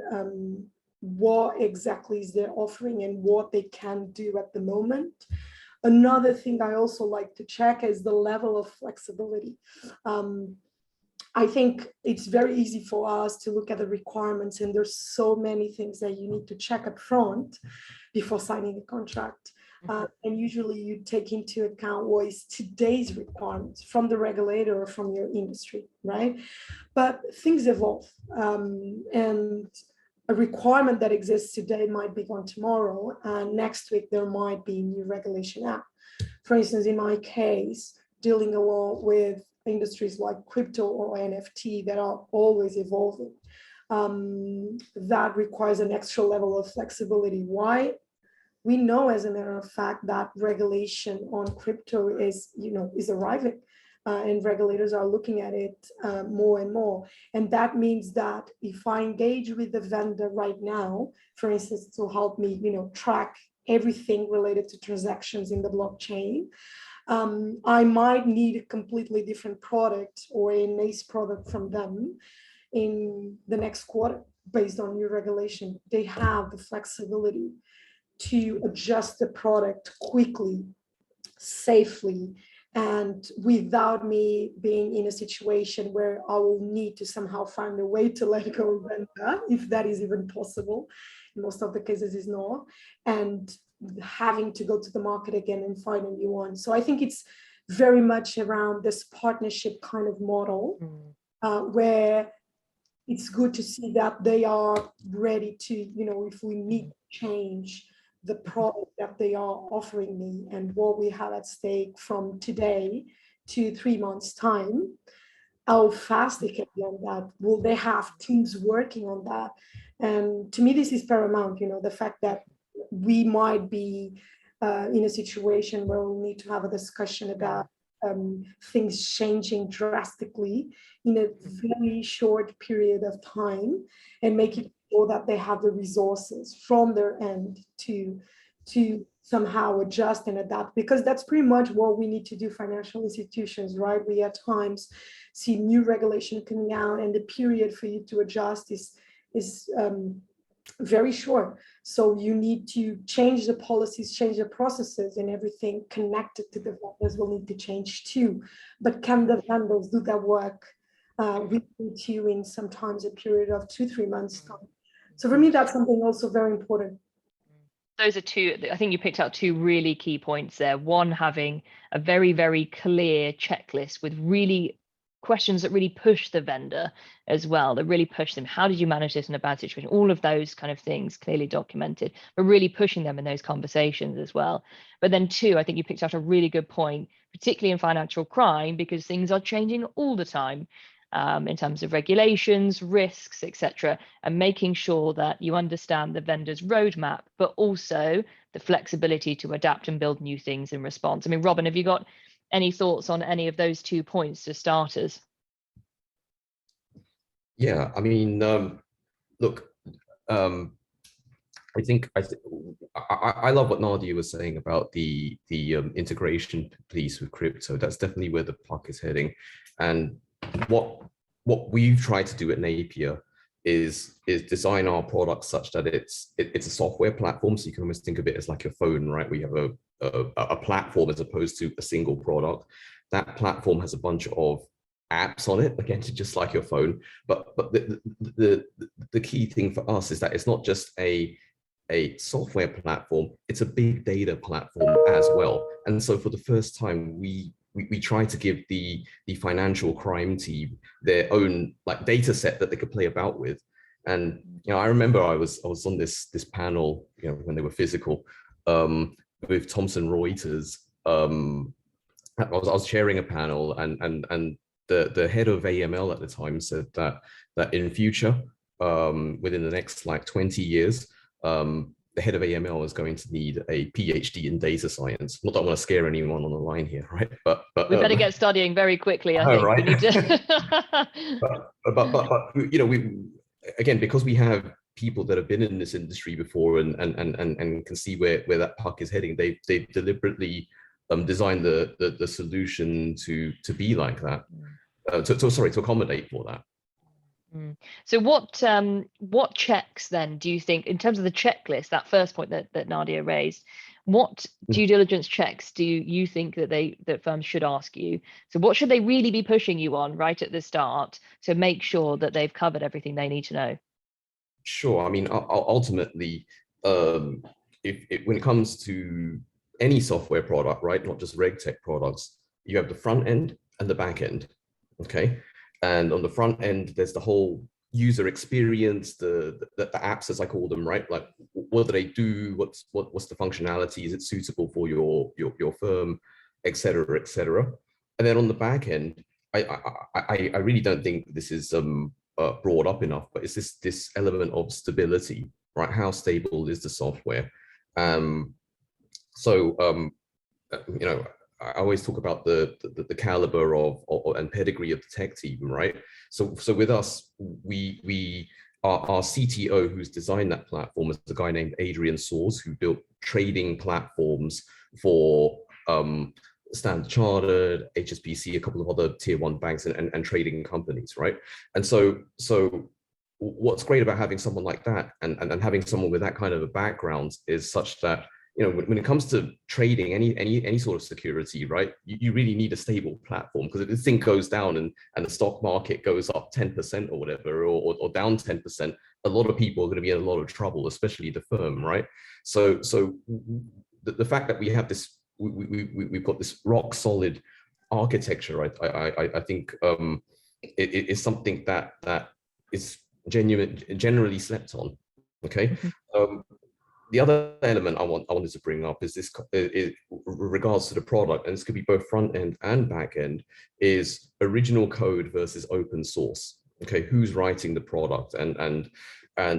What exactly is their offering and what they can do at the moment. Another thing I also like to check is the level of flexibility. I think it's very easy for us to look at the requirements, and there's so many things that you need to check up front before signing a contract. And usually you take into account what is today's requirements from the regulator or from your industry, right? But things evolve, and a requirement that exists today might be gone tomorrow, and next week there might be new regulation out. For instance, in my case, dealing a lot with industries like crypto or NFT that are always evolving, that requires an extra level of flexibility. Why? We know, as a matter of fact, that regulation on crypto is, you know, is arriving, and regulators are looking at it more and more. And that means that if I engage with the vendor right now, for instance, to help me, you know, track everything related to transactions in the blockchain, I might need a completely different product or a nice product from them in the next quarter based on new regulation. They have the flexibility to adjust the product quickly, safely, and without me being in a situation where I will need to somehow find a way to let go of vendor, if that is even possible. In most of the cases is not, and having to go to the market again and find a new one. So I think it's very much around this partnership kind of model, where it's good to see that they are ready to, you know, if we need to change the product that they are offering me and what we have at stake from today to 3 months' time, how fast they can be on that. Will they have teams working on that? And to me, this is paramount, you know, the fact that we might be in a situation where we'll need to have a discussion about things changing drastically in a very short period of time, and making sure that they have the resources from their end to somehow adjust and adapt, because that's pretty much what we need to do, financial institutions, right? We at times see new regulation coming out, and the period for you to adjust is very short. So you need to change the policies, change the processes, and everything connected to the vendors will need to change too. But can the vendors do that work with you in sometimes a period of 2-3 months time? So for me, that's something also very important. Those are two, I think you picked out two really key points there. One, having a very, very clear checklist with really questions that really push the vendor as well, that really push them. How did you manage this in a bad situation? All of those kind of things clearly documented, but really pushing them in those conversations as well. But then two, I think you picked out a really good point, particularly in financial crime, because things are changing all the time. In terms of regulations, risks, etc., and making sure that you understand the vendor's roadmap, but also the flexibility to adapt and build new things in response. I mean, Robin, have you got any thoughts on any of those 2 points to starters? Yeah, I mean, look, I love what Nadia was saying about the integration piece with crypto. That's definitely where the puck is heading, and what we've tried to do at Napier is design our product such that it's a software platform. So you can almost think of it as like your phone, right? We have a platform as opposed to a single product. That platform has a bunch of apps on it, again, just like your phone. But the key thing for us is that it's not just a software platform, it's a big data platform as well. And so for the first time, we try to give the financial crime team their own like data set that they could play about with. And I remember I was on this panel, when they were physical, with Thomson Reuters. I was chairing a panel, and the head of AML at the time said that in future, within the next like 20 years, the head of AML is going to need a PhD in data science. Not that I want to scare anyone on the line here, right? But we better get studying very quickly. I think. Right? We again, because we have people that have been in this industry before and can see where that puck is heading. They've deliberately designed the solution to be like that. To accommodate for that. So what checks then do you think, in terms of the checklist, that first point that Nadia raised, what due diligence checks do you think that firms should ask you? So what should they really be pushing you on right at the start to make sure that they've covered everything they need to know? Sure. I mean, ultimately, when it comes to any software product, right, not just RegTech products, you have the front end and the back end. Okay. And on the front end, there's the whole user experience, the apps, as I call them, right? Like, what do they do? What's the functionality? Is it suitable for your firm, et cetera, et cetera. And then on the back end, I really don't think this is brought up enough, but it's this element of stability, right? How stable is the software? You know, I always talk about the caliber and pedigree of the tech team, right? So with us, our CTO who's designed that platform is a guy named Adrian Soers, who built trading platforms for Standard Chartered, HSBC, a couple of other tier 1 banks and trading companies, right? And so what's great about having someone like that and having someone with that kind of a background is such that, you know, when it comes to trading any sort of security, right, you really need a stable platform, because if this thing goes down and the stock market goes up 10% or whatever, or down 10%, a lot of people are going to be in a lot of trouble, especially the firm, right? So the fact that we have this, we've got this rock solid architecture, right? I think it is something that is generally slept on. Okay. The other element I wanted to bring up is this, regards to the product, and this could be both front end and back end, is original code versus open source. Okay, who's writing the product? And I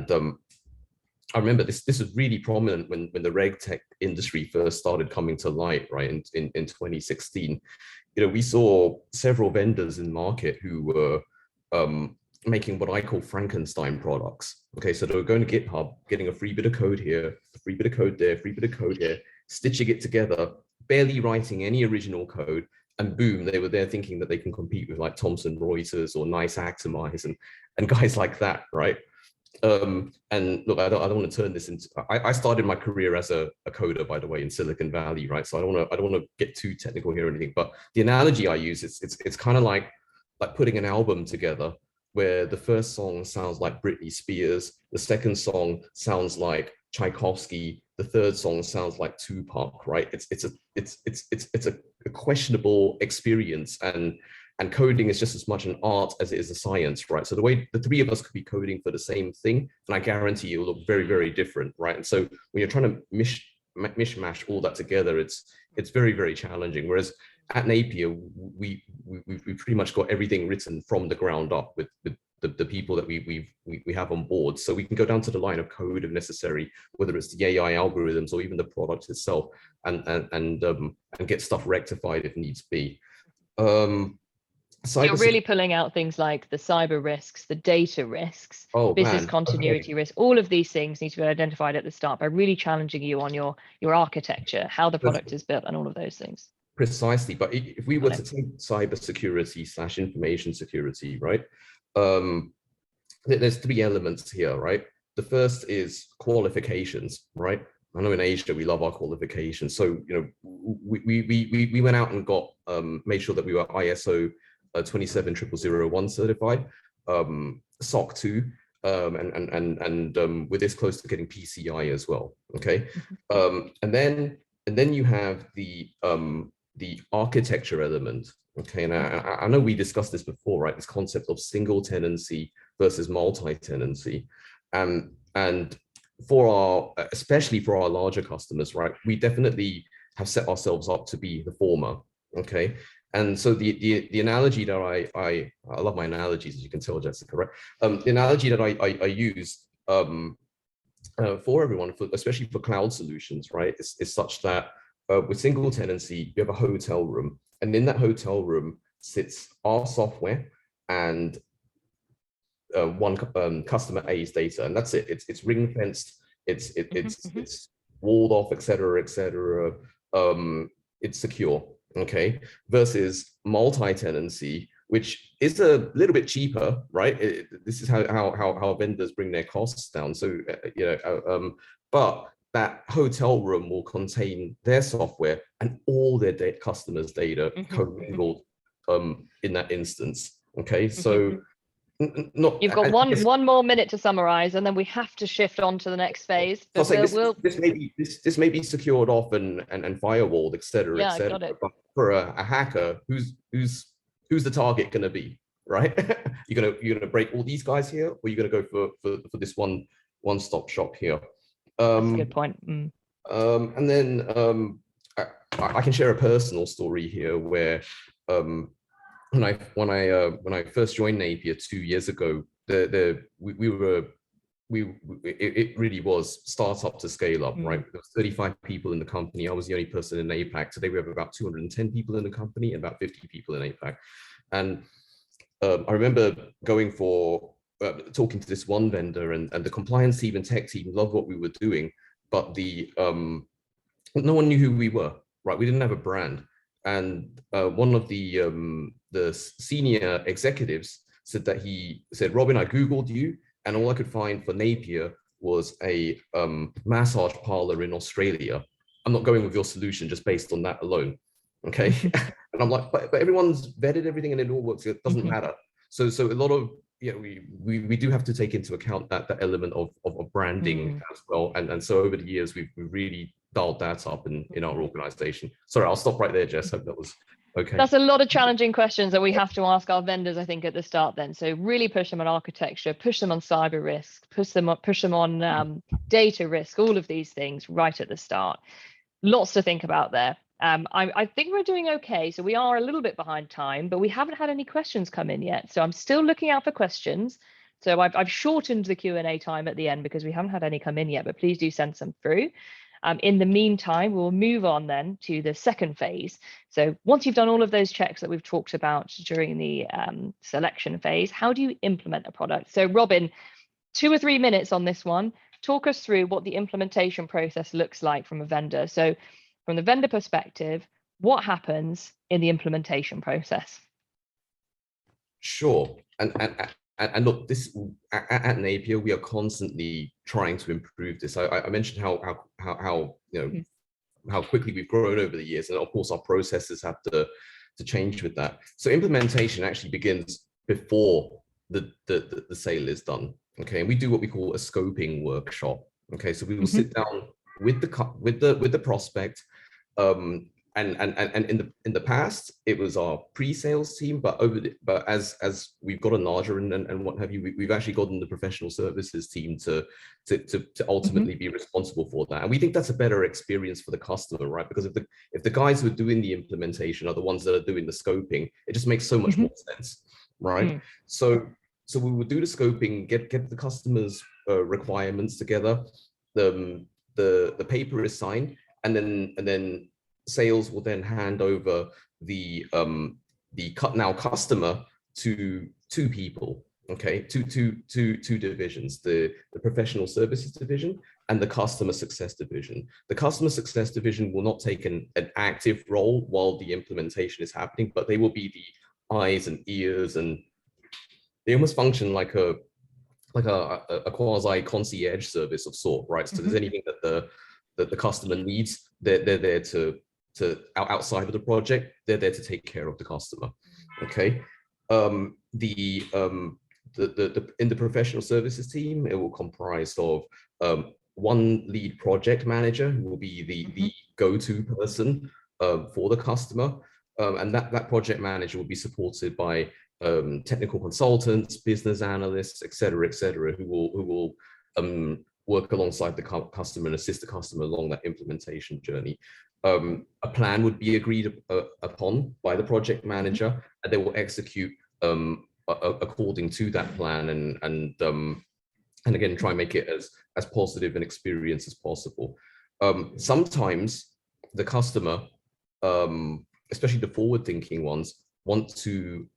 remember this is really prominent when the RegTech industry first started coming to light, right? In 2016, you know, we saw several vendors in the market who were making what I call Frankenstein products. Okay, so they were going to GitHub, getting a free bit of code here, a free bit of code there, free bit of code here, stitching it together, barely writing any original code, and boom, they were there thinking that they can compete with like Thomson Reuters or Nice Actimize and guys like that, right? And look, I don't want to turn this into. I started my career as a coder, by the way, in Silicon Valley, right? So I don't want to get too technical here or anything. But the analogy I use, it's kind of like putting an album together, where the first song sounds like Britney Spears, the second song sounds like Tchaikovsky, the third song sounds like Tupac, right? It's a questionable experience, and coding is just as much an art as it is a science, right? So the way the three of us could be coding for the same thing, and I guarantee you it will look very, very different, right? And so when you're trying to mishmash all that together, it's very, very challenging. Whereas at Napier, we pretty much got everything written from the ground up with the people that we have on board. So we can go down to the line of code if necessary, whether it's the AI algorithms or even the product itself, and get stuff rectified if needs be. So you're really pulling out things like the cyber risks, the data risks, business continuity risks. All of these things need to be identified at the start by really challenging you on your architecture, how the product is built, and all of those things. Precisely. But if we were to take cybersecurity / information security, right? There's three elements here, right? The first is qualifications, right? I know in Asia we love our qualifications. So, you know, we went out and got made sure that we were ISO 27001 certified, SOC 2, and we're this close to getting PCI as well. Okay, and then you have the architecture element. Okay, and I know we discussed this before, right? This concept of single tenancy versus multi-tenancy, and especially for our larger customers, right? We definitely have set ourselves up to be the former. Okay, and so the analogy that I love my analogies, as you can tell, Jessica, right? The analogy that I use for everyone, especially for cloud solutions, right, is such that with single tenancy, you have a hotel room, and in that hotel room sits our software and customer A's data, and that's it. It's ring fenced. It's walled off, etc., etc. It's secure. Okay, versus multi-tenancy, which is a little bit cheaper, right? This is how vendors bring their costs down. So but that hotel room will contain their software and all their customers' data commingled in that instance. Okay, so not. You've got one more minute to summarize, and then we have to shift on to the next phase. But this may be secured off and firewalled, etc., yeah, etc. got it. But for a hacker, who's the target going to be, right? you're gonna break all these guys here, or you're gonna go for this one-stop shop here. That's a good point. And then I can share a personal story here where when I first joined Napier 2 years ago, it really was startup to scale up, right? There was 35 people in the company. I was the only person in APAC. Today we have about 210 people in the company and about 50 people in APAC. And I remember going for talking to this one vendor, and the compliance team and tech team loved what we were doing, but no one knew who we were, right? We didn't have a brand. And one of the senior executives said, Robin, I Googled you, and all I could find for Napier was a massage parlor in Australia. I'm not going with your solution just based on that alone. Okay. And I'm like, but everyone's vetted everything and it all works. It doesn't matter. So a lot of, we do have to take into account that element of branding as well. And so over the years, we've really dialed that up in our organization. Sorry, I'll stop right there, Jess. Hope that was okay. That's a lot of challenging questions that we have to ask our vendors, I think, at the start then. So really push them on architecture, push them on cyber risk, push them on data risk, all of these things right at the start. Lots to think about there. I think we're doing okay. So we are a little bit behind time, but we haven't had any questions come in yet. So I'm still looking out for questions. So I've shortened the Q&A time at the end because we haven't had any come in yet, but please do send some through. In the meantime, we'll move on then to the second phase. So once you've done all of those checks that we've talked about during the selection phase, how do you implement a product? So Robin, 2 or 3 minutes on this one. Talk us through what the implementation process looks like from a vendor. So from the vendor perspective, what happens in the implementation process? Sure. And look, this at Napier, we are constantly trying to improve this. I mentioned how how quickly we've grown over the years, and of course our processes have to change with that. So implementation actually begins before the sale is done. Okay, and we do what we call a scoping workshop. Okay, so we will sit down with the prospect. And in the past, it was our pre-sales team, but as we've gotten larger and what have you, we've actually gotten the professional services team to ultimately be responsible for that. And we think that's a better experience for the customer, right? Because if the guys who are doing the implementation are the ones that are doing the scoping, it just makes so much more sense, right? So we would do the scoping, get the customer's requirements together. The paper is signed, and then sales will then hand over the customer to 2 people, okay, two divisions, the professional services division and the customer success division. The customer success division will not take an active role while the implementation is happening, but they will be the eyes and ears, and they almost function like a quasi concierge service of sort, right? So there's anything that the customer needs, they're there to outside of the project, they're there to take care of the customer. Okay. In the professional services team, it will comprise of 1 lead project manager who will be the go-to person for the customer, and that project manager will be supported by technical consultants, business analysts, et cetera, who will work alongside the customer and assist the customer along that implementation journey. A plan would be agreed upon by the project manager, and they will execute according to that plan, and again try and make it as positive an experience as possible. Sometimes the customer, especially the forward-thinking ones, want to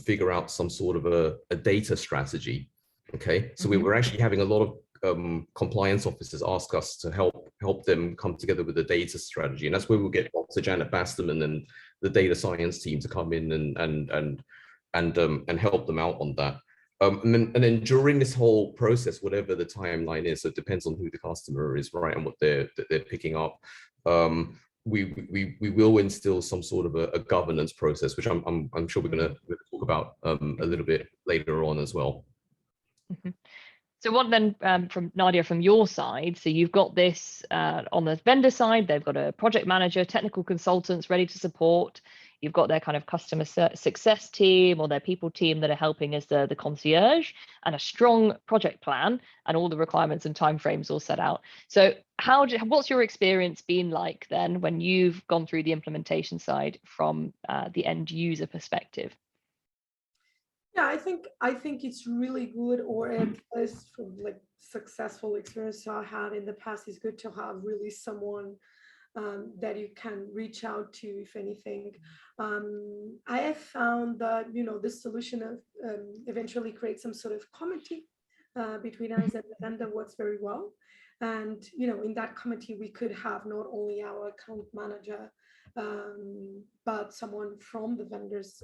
figure out some sort of a data strategy. Okay, so we were actually having a lot of compliance officers ask us to help them come together with a data strategy, and that's where we'll get Dr. Janet Basterman and the data science team to come in and help them out on that. And then during this whole process, whatever the timeline is, so it depends on who the customer is, right, and what they're picking up. We will instill some sort of a governance process, which I'm sure we're going to talk about a little bit later on as well. So what then, from Nadia, from your side, so you've got this on the vendor side, they've got a project manager, technical consultants ready to support. You've got their kind of customer success team or their people team that are helping as the concierge, and a strong project plan and all the requirements and timeframes all set out. So what's your experience been like then when you've gone through the implementation side from the end user perspective? Yeah, I think it's really good, or at least from like successful experience I had in the past, it's good to have really someone that you can reach out to if anything. I have found that, you know, this solution of eventually create some sort of committee between us and the vendor works very well. And, you know, in that committee, we could have not only our account manager, but someone from the vendor's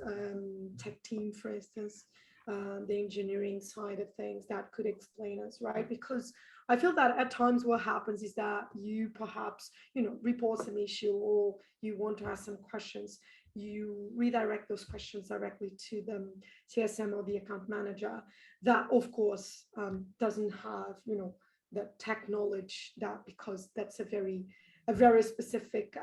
tech team, for instance, the engineering side of things that could explain us, right? Because I feel that at times what happens is that you perhaps, you know, report some issue or you want to ask some questions, you redirect those questions directly to the CSM or the account manager that of course doesn't have, you know, the tech knowledge, that because that's a very specific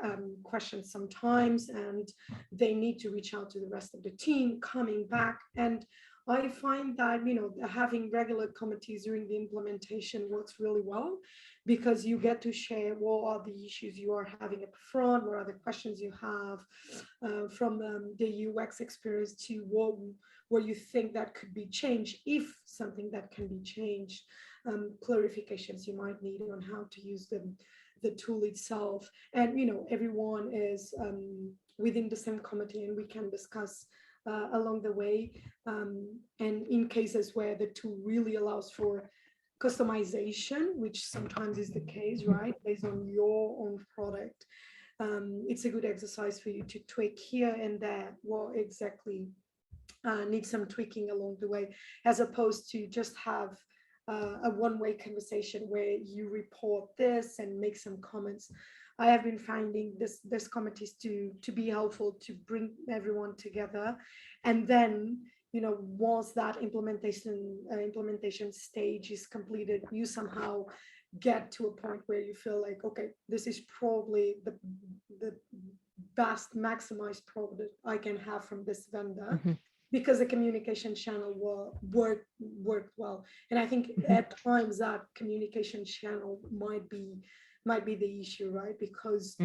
question sometimes, and they need to reach out to the rest of the team coming back. And I find that, you know, having regular committees during the implementation works really well, because you get to share what are the issues you are having up front, what are the questions you have from the UX experience to what you think that could be changed, if something that can be changed, clarifications you might need on how to use the tool itself. And, you know, everyone is within the same committee and we can discuss along the way. And in cases where the tool really allows for customization, which sometimes is the case, right, based on your own product, it's a good exercise for you to tweak here and there what exactly needs some tweaking along the way, as opposed to just have a one-way conversation where you report this and make some comments. I have been finding this committees to be helpful, to bring everyone together. And then, you know, once that implementation stage is completed, you somehow get to a point where you feel like, okay, this is probably the best maximized product I can have from this vendor. Because the communication channel worked well. And I think at times that communication channel might be the issue, right? Because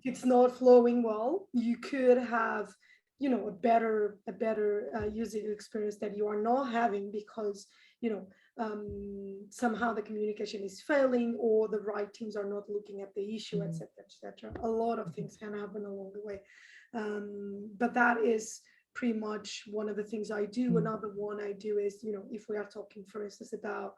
it's not flowing well. You could have, you know, a better user experience that you are not having because, you know, somehow the communication is failing, or the right teams are not looking at the issue, etc., etc. A lot of things can happen along the way, but that is pretty much one of the things I do. Another one I do is, you know, if we are talking, for instance, about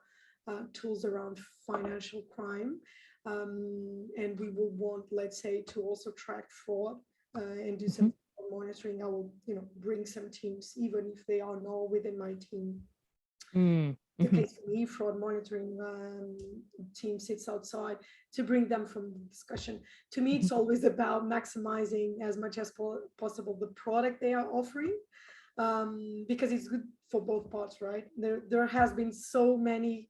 tools around financial crime, and we will want, let's say, to also track fraud and do some monitoring, I will, you know, bring some teams, even if they are not within my team. The case for me, fraud monitoring team sits outside, to bring them from the discussion. To me, it's always about maximizing as much as possible the product they are offering, because it's good for both parts, right? There has been so many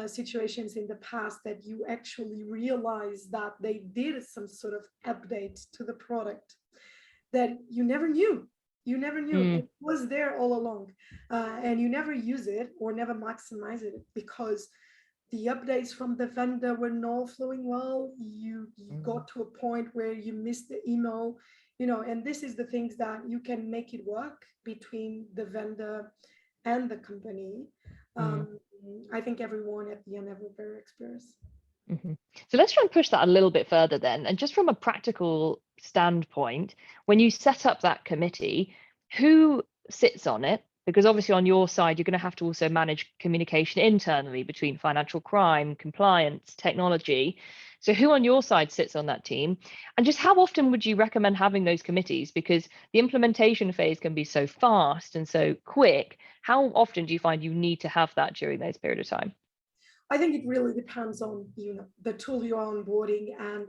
situations in the past that you actually realize that they did some sort of update to the product that you never knew. You never knew it was there all along, and you never use it or never maximize it because the updates from the vendor were not flowing well. You got to a point where you missed the email, you know, and this is the things that you can make it work between the vendor and the company. I think everyone at the end have a better experience. So let's try and push that a little bit further then. And just from a practical standpoint, when you set up that committee, who sits on it Because obviously on your side, you're going to have to also manage communication internally between financial crime, compliance, technology. So who on your side sits on that team? And just how often would you recommend having those committees? Because the implementation phase can be so fast and so quick. How often do you find you need to have that during those period of time? I think it really depends on, the tool you're onboarding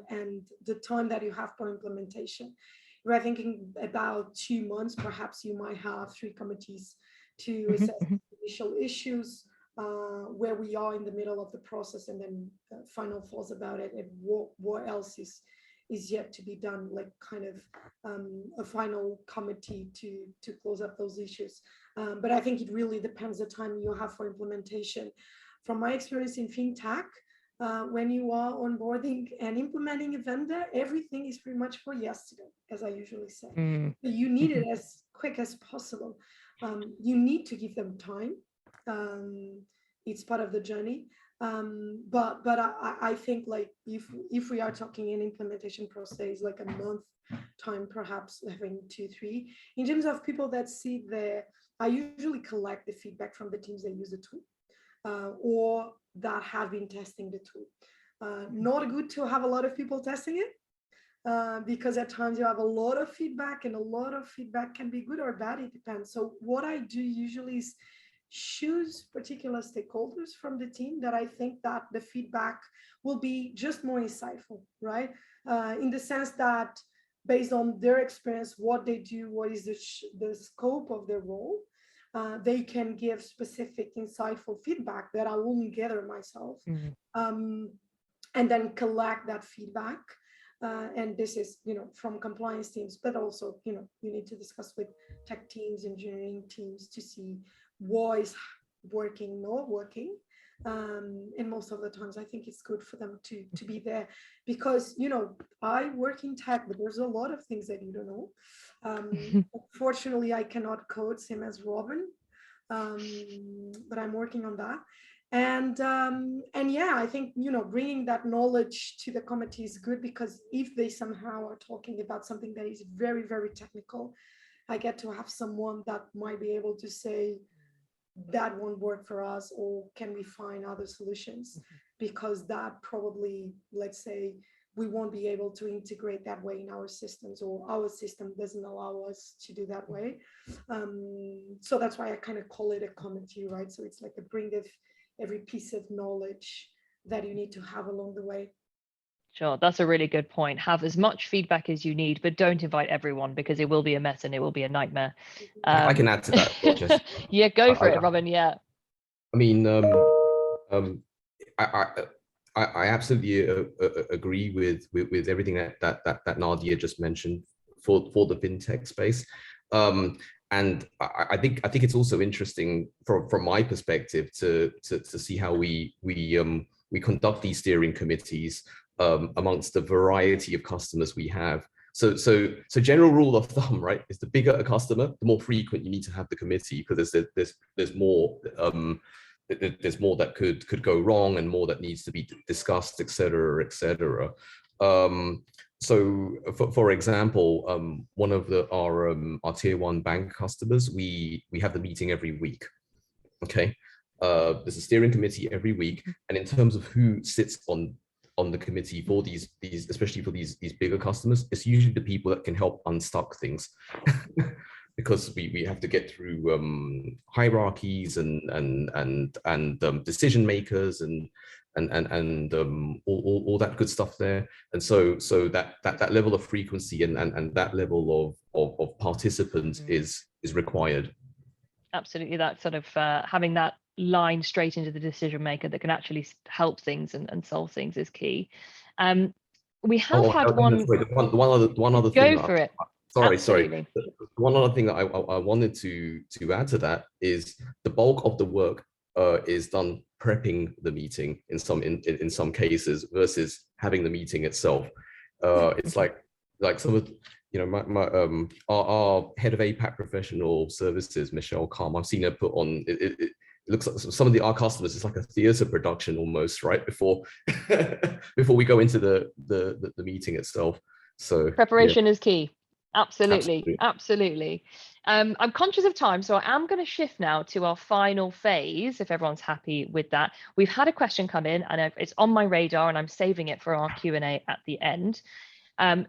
and the time that you have for implementation. If we're thinking about 2 months, perhaps you might have 3 committees to assess initial issues, where we are in the middle of the process, and then final thoughts about it, and what else is yet to be done, like kind of a final committee to close up those issues. But I think it really depends the time you have for implementation. From my experience in FinTech, when you are onboarding and implementing a vendor, everything is pretty much for yesterday, as I usually say. You need it as quick as possible. You need to give them time. It's part of the journey. But I think, like, if we are talking an implementation process, like a month time, perhaps having 2, 3. In terms of people that sit there, I usually collect the feedback from the teams that use the tool. Or that have been testing the tool. Not good to have a lot of people testing it, because at times you have a lot of feedback, and a lot of feedback can be good or bad, it depends. So what I do usually is choose particular stakeholders from the team that I think that the feedback will be just more insightful, right? In the sense that based on their experience, what they do, what is the scope of their role, they can give specific, insightful feedback that I won't gather myself, and then collect that feedback. And this is, from compliance teams, but also, you need to discuss with tech teams, engineering teams, to see what is working, not working. And most of the times, I think it's good for them to be there, because, I work in tech, but there's a lot of things that you don't know. Unfortunately, I cannot code same as Robin, but I'm working on that. And yeah, I think, bringing that knowledge to the committee is good, because if they somehow are talking about something that is very, very technical, I get to have someone that might be able to say, that won't work for us, or can we find other solutions? Because that probably, let's say, we won't be able to integrate that way in our systems, or our system doesn't allow us to do that way. So that's why I kind of call it a committee, right? So it's like a bring of every piece of knowledge that you need to have along the way. Sure, that's a really good point. Have as much feedback as you need, but don't invite everyone, because it will be a mess and it will be a nightmare. I can add to that. Yeah, go for it, Robin. Yeah. I mean, I absolutely agree with everything that Nadia just mentioned for the fintech space, and I think it's also interesting from my perspective to see how we conduct these steering committees amongst the variety of customers we have. So general rule of thumb, right, is the bigger a customer, the more frequent you need to have the committee, because there's more. There's more that could go wrong, and more that needs to be discussed, etc., etc. So, for example, one of our tier 1 bank customers, we have the meeting every week. Okay, there's a steering committee every week, and in terms of who sits on the committee for these especially for these bigger customers, it's usually the people that can help unstuck things. Because we have to get through hierarchies and decision makers and all that good stuff there, and so that level of frequency and that level of participants is required. Absolutely, that sort of having that line straight into the decision maker that can actually help things and solve things is key. We have had one other thing. Go for it. Sorry. One other thing that I wanted to add to that is the bulk of the work is done prepping the meeting in some cases versus having the meeting itself. It's like some of our head of APAC professional services, Michelle Calm. I've seen her put on it looks like some of our customers, it's like a theater production almost, right, before we go into the meeting itself. So preparation is key. Absolutely. I'm conscious of time, so I am going to shift now to our final phase, if everyone's happy with that. We've had a question come in, and it's on my radar, and I'm saving it for our Q&A at the end.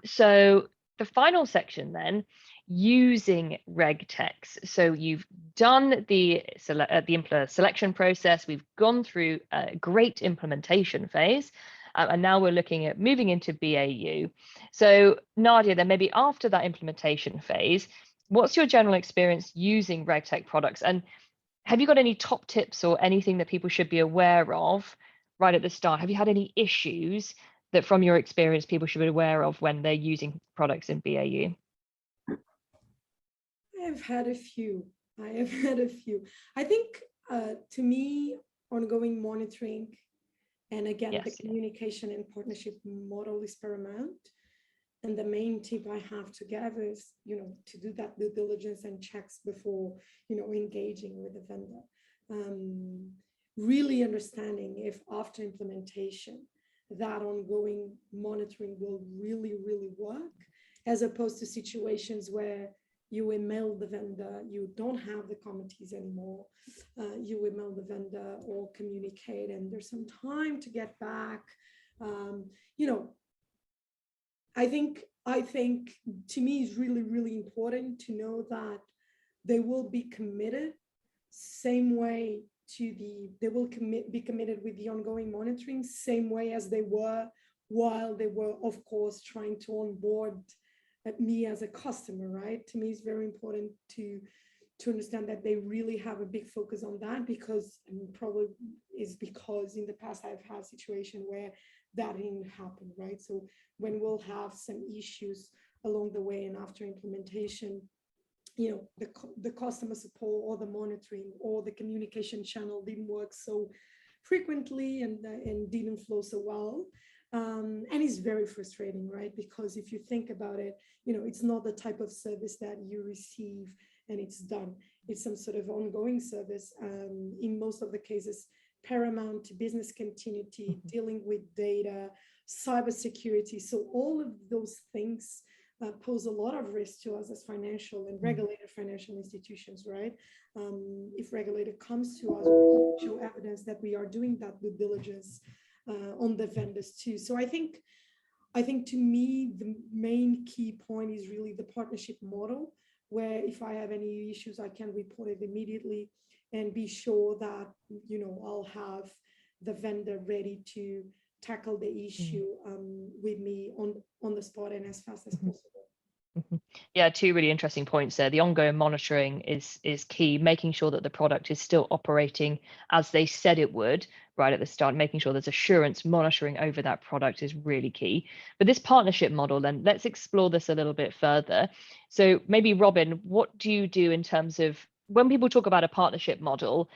So the final section then, using RegTech. So you've done the selection process, we've gone through a great implementation phase, and now we're looking at moving into BAU. So Nadia, then maybe after that implementation phase, what's your general experience using RegTech products? And have you got any top tips or anything that people should be aware of right at the start? Have you had any issues that from your experience people should be aware of when they're using products in BAU? I've had a few. I think to me, ongoing monitoring and again, Yes, the communication and partnership model is paramount. And the main tip I have to give is, to do that due diligence and checks before, engaging with the vendor. Really understanding if after implementation, that ongoing monitoring will really, really work, as opposed to situations where you email the vendor, you don't have the committees anymore, you email the vendor or communicate, and there's some time to get back. I think to me it's really, really important to know that they will be committed same way they will be committed with the ongoing monitoring, same way as they were while they were, of course, trying to onboard me as a customer, right? To me, it's very important to understand that they really have a big focus on that, because probably is because in the past I've had a situation where that didn't happen, right? So when we'll have some issues along the way and after implementation, the customer support or the monitoring or the communication channel didn't work so frequently and didn't flow so well. And it's very frustrating, right? Because if you think about it, it's not the type of service that you receive and it's done. It's some sort of ongoing service. In most of the cases, paramount to business continuity, dealing with data, cybersecurity. So all of those things pose a lot of risk to us as financial and regulated financial institutions, right? If regulator comes to us, we show evidence that we are doing that due diligence on the vendors too. So I think to me, the main key point is really the partnership model, where if I have any issues, I can report it immediately and be sure that, I'll have the vendor ready to tackle the issue with me on the spot and as fast as possible. Yeah, two really interesting points there. The ongoing monitoring is key, making sure that the product is still operating as they said it would right at the start, making sure there's assurance monitoring over that product is really key. But this partnership model, then let's explore this a little bit further. So maybe Robin, what do you do in terms of when people talk about a partnership model?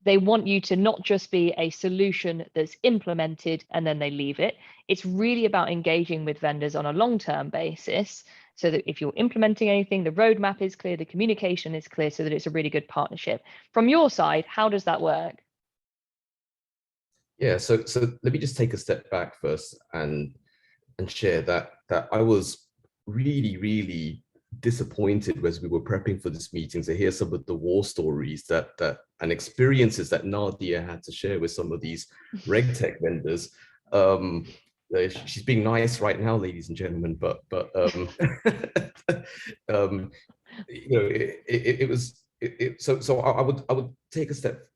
They want you to not just be a solution that's implemented and then they leave it. It's really about engaging with vendors on a long-term basis, so that if you're implementing anything, the roadmap is clear, the communication is clear, so that it's a really good partnership. From your side, how does that work? Yeah, so let me just take a step back first and share that I was really disappointed as we were prepping for this meeting to hear some of the war stories that and experiences that Nadia had to share with some of these RegTech vendors. She's being nice right now, ladies and gentlemen, but it was so I would take a step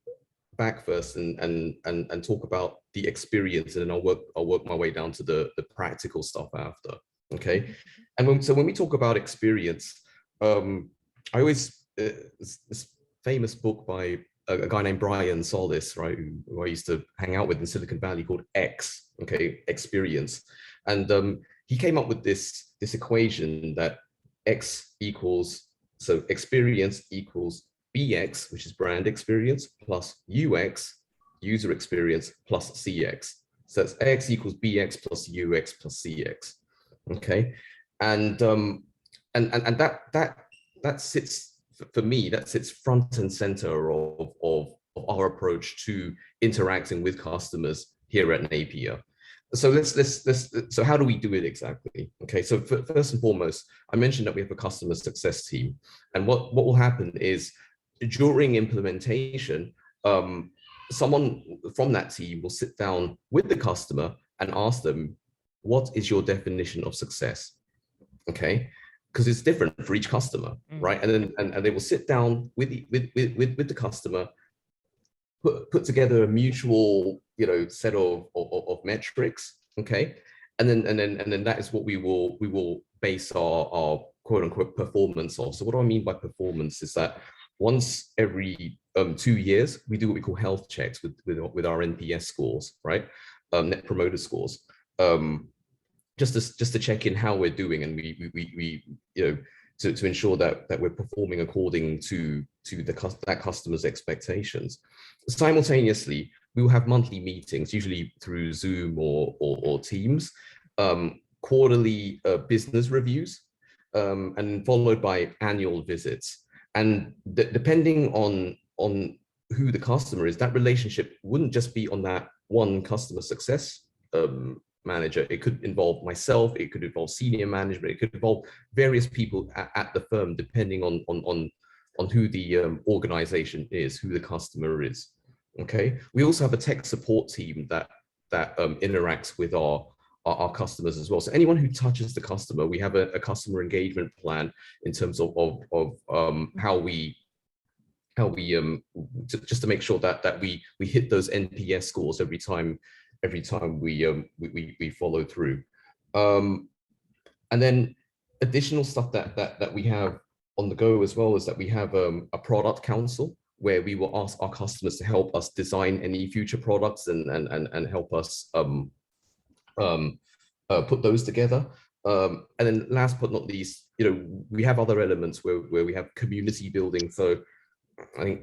back first and talk about the experience, and then I'll work my way down to the practical stuff after. Okay, and when we talk about experience, I always this famous book by a guy named Brian Solis, right, who I used to hang out with in Silicon Valley, called X, okay, experience, and he came up with this equation that X equals, so experience equals BX, which is brand experience, plus UX, user experience, plus CX. So that's X equals BX plus UX plus CX. Okay, and that sits, for me, that sits front and center of our approach to interacting with customers here at Napier. So how do we do it exactly? Okay, so first and foremost, I mentioned that we have a customer success team, and what will happen is during implementation, someone from that team will sit down with the customer and ask them, what is your definition of success? Okay, because it's different for each customer, right? And they will sit down with the customer, put together a mutual, set of metrics. Okay, and then that is what we will base our quote unquote performance on. So what do I mean by performance is that once every 2 years we do what we call health checks with our NPS scores, right? Net promoter scores, just to check in how we're doing, and we to ensure that we're performing according to that customer's expectations. Simultaneously, we will have monthly meetings, usually through Zoom or Teams, quarterly business reviews, and followed by annual visits. And depending on who the customer is, that relationship wouldn't just be on that one customer success manager. It could involve myself, it could involve senior management, it could involve various people at the firm, depending on who the organization is, who the customer is. Okay, we also have a tech support team that interacts with our customers as well. So anyone who touches the customer, we have a customer engagement plan in terms of how we just to make sure that we hit those NPS scores every time we follow through. And then additional stuff that we have on the go as well is that we have a product council where we will ask our customers to help us design any future products and help us put those together. And then last but not least, we have other elements where we have community building. So I think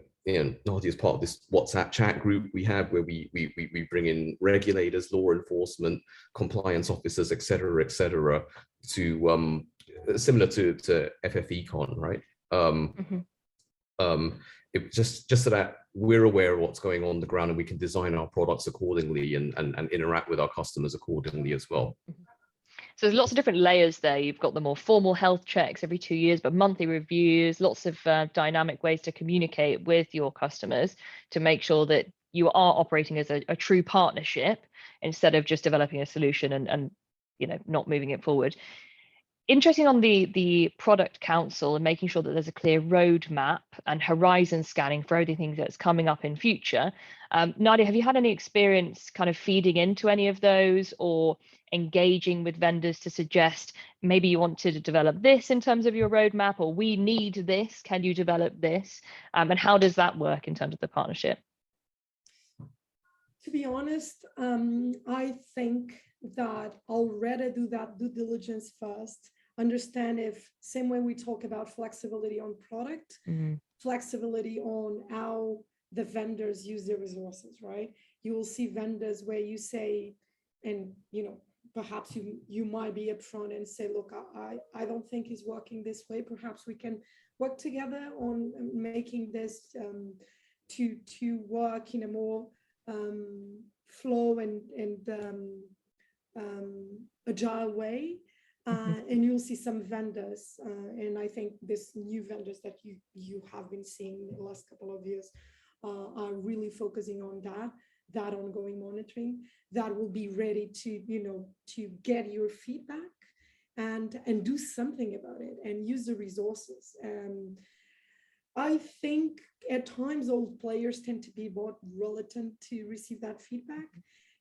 Nadia is part of this WhatsApp chat group we have, where we bring in regulators, law enforcement, compliance officers, et cetera, to similar to FFEcon, right? It just so that we're aware of what's going on the ground and we can design our products accordingly and interact with our customers accordingly as well. So there's lots of different layers there. You've got the more formal health checks every 2 years, but monthly reviews, lots of dynamic ways to communicate with your customers to make sure that you are operating as a true partnership instead of just developing a solution and not moving it forward. Interesting on the product council and making sure that there's a clear roadmap and horizon scanning for everything that's coming up in future. Nadia, have you had any experience kind of feeding into any of those or engaging with vendors to suggest maybe you want to develop this in terms of your roadmap, or we need this, can you develop this? And how does that work in terms of the partnership? To be honest, I think that I'll rather do that due diligence first, understand if, same way we talk about flexibility on product, flexibility on how the vendors use their resources, right? You will see vendors where you say, and perhaps you might be upfront and say, look, I don't think it's working this way. Perhaps we can work together on making this to work in a more flow and agile way. And you'll see some vendors, and I think this new vendors that you have been seeing in the last couple of years are really focusing on that ongoing monitoring, that will be ready to get your feedback and do something about it and use the resources. I think at times old players tend to be more reluctant to receive that feedback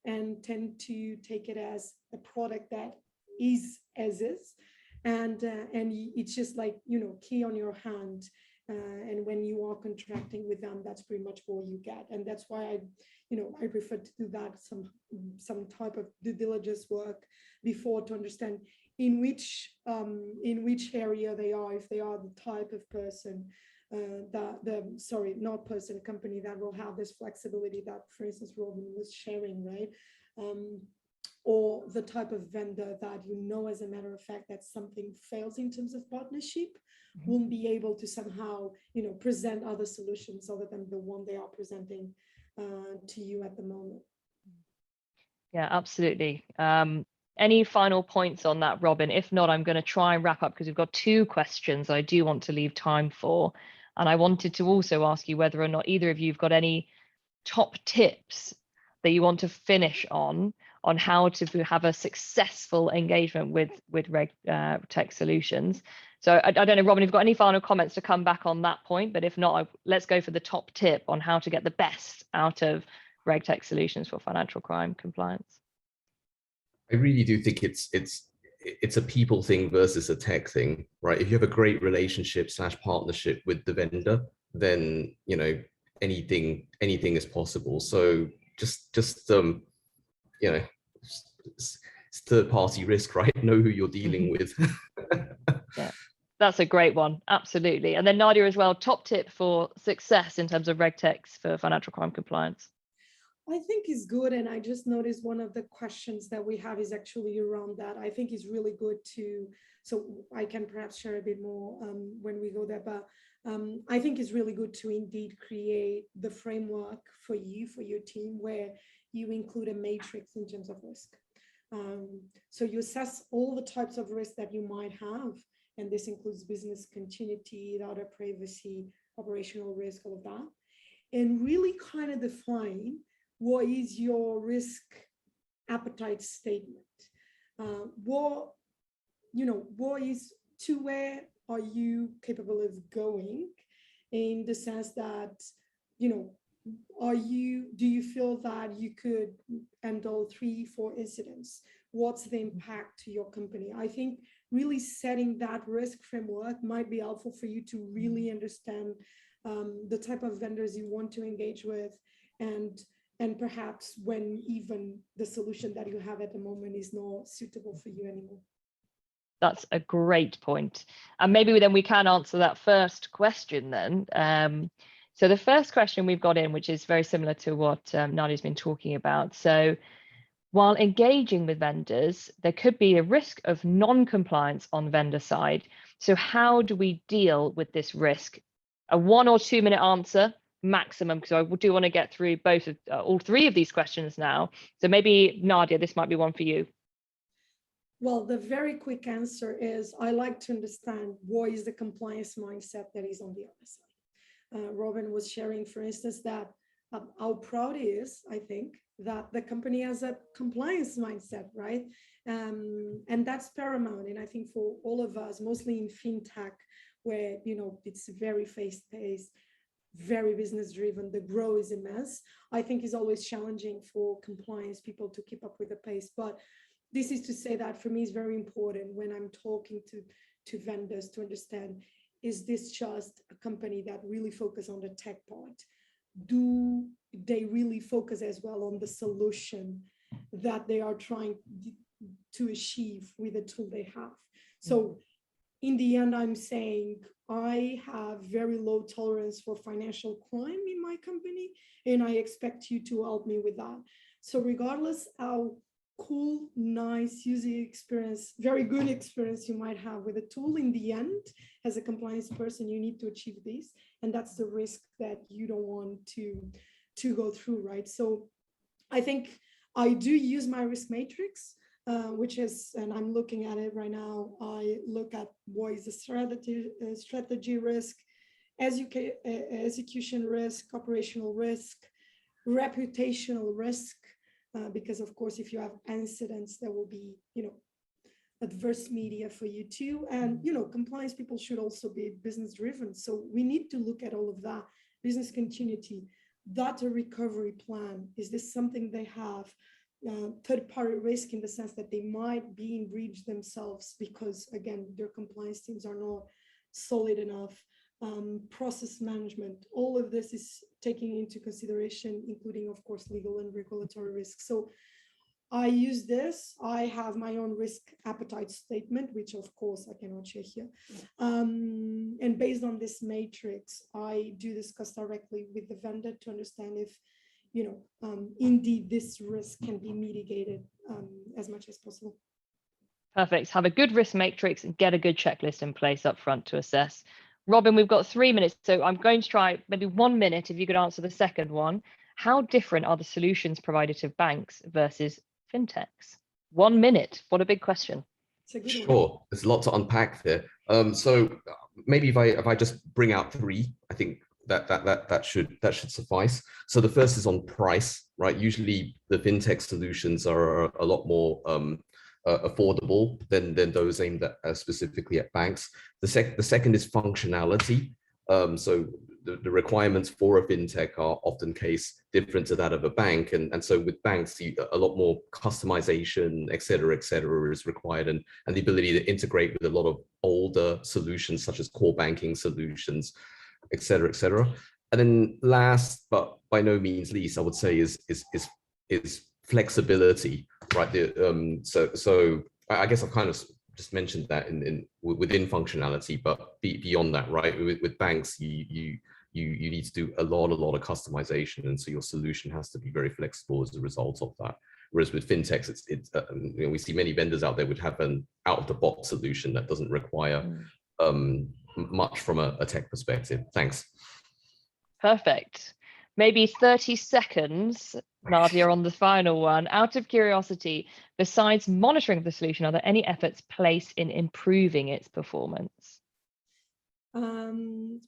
and tend to take it as a product that is as is, and it's just like key on your hand, and when you are contracting with them, that's pretty much all you get. And that's why I prefer to do that some type of due diligence work before, to understand in which area they are, if they are the type of person company that will have this flexibility that, for instance, Robin was sharing, right? Or the type of vendor that as a matter of fact, that something fails in terms of partnership, won't be able to somehow present other solutions other than the one they are presenting to you at the moment. Yeah, absolutely. Any final points on that, Robin? If not, I'm going to try and wrap up because we've got 2 questions I do want to leave time for. And I wanted to also ask you whether or not either of you have got any top tips that you want to finish on how to have a successful engagement with RegTech solutions. So I don't know, Robin, if you've got any final comments to come back on that point, but if not, let's go for the top tip on how to get the best out of RegTech solutions for financial crime compliance. I really do think it's a people thing versus a tech thing, right? If you have a great relationship / partnership with the vendor, then anything is possible. So just it's third party risk, right? Know who you're dealing with. Yeah, that's a great one. Absolutely. And then Nadia as well, top tip for success in terms of RegTechs for financial crime compliance. I think is good. And I just noticed one of the questions that we have is actually around that. I think is really good so I can perhaps share a bit more when we go there, but I think it's really good to indeed create the framework for your team, where you include a matrix in terms of risk. So you assess all the types of risk that you might have, and this includes business continuity, data privacy, operational risk, all of that, and really kind of define what is your risk appetite statement. What is, to where are you capable of going, in the sense that, do you feel that you could handle 3-4 incidents? What's the impact to your company? I think really setting that risk framework might be helpful for you to really understand the type of vendors you want to engage with, and perhaps when even the solution that you have at the moment is not suitable for you anymore. That's a great point. And maybe then we can answer that first question then. So the first question we've got in, which is very similar to what Nadia's been talking about. So while engaging with vendors, there could be a risk of non-compliance on vendor side. So how do we deal with this risk? A 1 or 2 minute answer maximum, because I do want to get through all 3 of these questions now. So maybe Nadia, this might be one for you. Well, the very quick answer is I like to understand what is the compliance mindset that is on the other side. Robin was sharing, for instance, that how proud he is, I think, that the company has a compliance mindset, right? And that's paramount. And I think for all of us, mostly in fintech, where it's very fast-paced, very business driven, the growth is immense. I think it's always challenging for compliance people to keep up with the pace. But this is to say that for me, it's very important when I'm talking to vendors to understand, is this just a company that really focus on the tech part? Do they really focus as well on the solution that they are trying to achieve with the tool they have? So in the end, I'm saying I have very low tolerance for financial crime in my company, and I expect you to help me with that. So regardless how cool, nice user experience, very good experience you might have with a tool, in the end, as a compliance person, you need to achieve this. And that's the risk that you don't want to go through, right? So I think I do use my risk matrix, which is, and I'm looking at it right now, I look at what is the strategy risk, execution risk, operational risk, reputational risk, because of course, if you have incidents, there will be, adverse media for you too. And, compliance people should also be business driven. So we need to look at all of that. Business continuity, data recovery plan. Is this something they have? Third-party risk in the sense that they might be in breach themselves because, again, their compliance teams are not solid enough. Process management, all of this is taking into consideration, including, of course, legal and regulatory risk. So I use this. I have my own risk appetite statement, which of course I cannot share here. And based on this matrix, I do discuss directly with the vendor to understand if, indeed this risk can be mitigated as much as possible. Perfect. Have a good risk matrix and get a good checklist in place up front to assess. Robin, we've got 3 minutes, so I'm going to try maybe 1 minute if you could answer the second one. How different are the solutions provided to banks versus fintechs? 1 minute. What a big question. It's a good one. Sure, there's a lot to unpack there. So maybe if I just bring out three, I think that should suffice. So the first is on price, right? Usually the fintech solutions are a lot more affordable than those aimed at specifically at banks. The second is functionality. So the requirements for a fintech are often case different to that of a bank, and so with banks, a lot more customization, et cetera, is required, and the ability to integrate with a lot of older solutions such as core banking solutions, et cetera, et cetera. And then last, but by no means least, I would say is flexibility, right? So I guess I've kind of just mentioned that within functionality, but beyond that, right? With banks, you need to do a lot of customization, and so your solution has to be very flexible as a result of that. Whereas with fintechs, we see many vendors out there would have an out-of-the-box solution that doesn't require much from a tech perspective. Thanks. Perfect. Maybe 30 seconds, Nadia, on the final one. Out of curiosity, besides monitoring the solution, are there any efforts placed in improving its performance?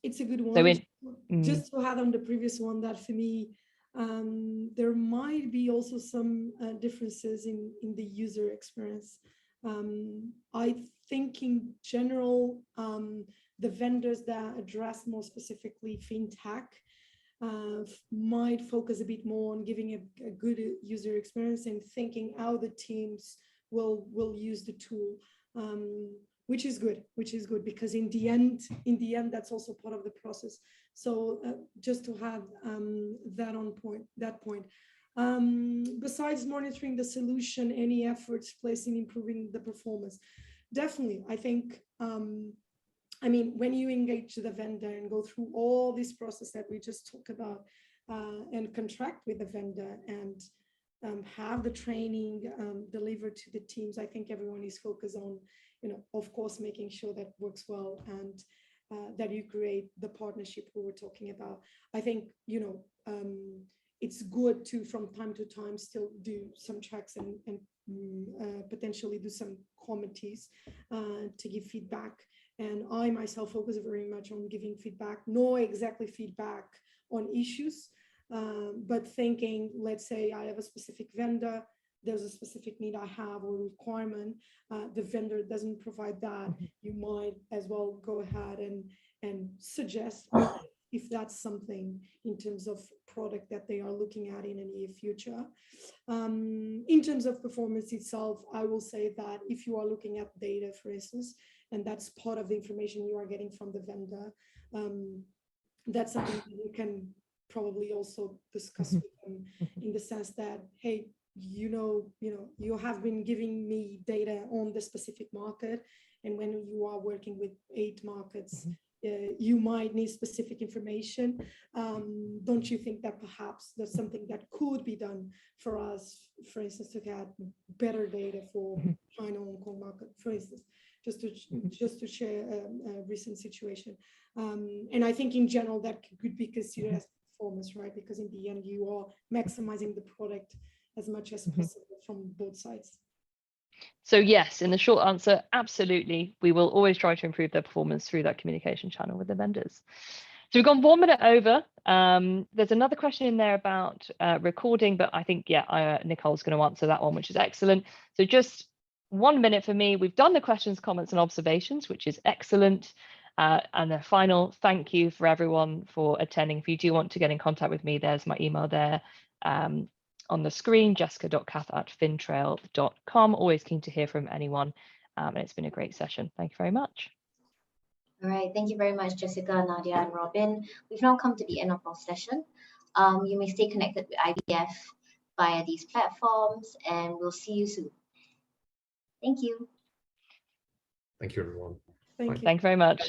It's a good one. So just to add on the previous one, that for me, there might be also some differences in the user experience. I think in general, the vendors that address more specifically fintech might focus a bit more on giving a good user experience and thinking how the teams will use the tool, which is good because in the end that's also part of the process. So just to have that point. Besides monitoring the solution, any efforts placed in improving the performance? Definitely, I think. I mean, when you engage the vendor and go through all this process that we just talked about and contract with the vendor and have the training delivered to the teams, I think everyone is focused on, of course, making sure that works well and that you create the partnership we were talking about. I think, it's good to, from time to time, still do some checks and potentially do some committees to give feedback. And I myself focus very much on giving feedback, not exactly feedback on issues, but thinking, let's say I have a specific vendor, there's a specific need I have or requirement, the vendor doesn't provide that, you might as well go ahead and suggest if that's something in terms of product that they are looking at in the near future. In terms of performance itself, I will say that if you are looking at data, for instance, and that's part of the information you are getting from the vendor, that's something that you can probably also discuss with them in the sense that, hey, you have been giving me data on the specific market, and when you are working with 8 markets, you might need specific information. Don't you think that perhaps there's something that could be done for us, for instance, to get better data for China Hong Kong market, for instance, just to share a recent situation. And I think in general that could be considered as performance, right? Because in the end you are maximizing the product as much as possible from both sides. So yes, in the short answer, absolutely. We will always try to improve their performance through that communication channel with the vendors. So we've gone 1 minute over. There's another question in there about recording, but I think, Nicole's going to answer that one, which is excellent. So just 1 minute for me. We've done the questions, comments, and observations, which is excellent. And a final thank you for everyone for attending. If you do want to get in contact with me, there's my email there on the screen, jessica.cath@fintrail.com. Always keen to hear from anyone. And it's been a great session. Thank you very much. All right, thank you very much, Jessica, Nadia, and Robin. We've now come to the end of our session. You may stay connected with IBF via these platforms, and we'll see you soon. Thank you. Thank you, everyone. Thank you. Thank you very much.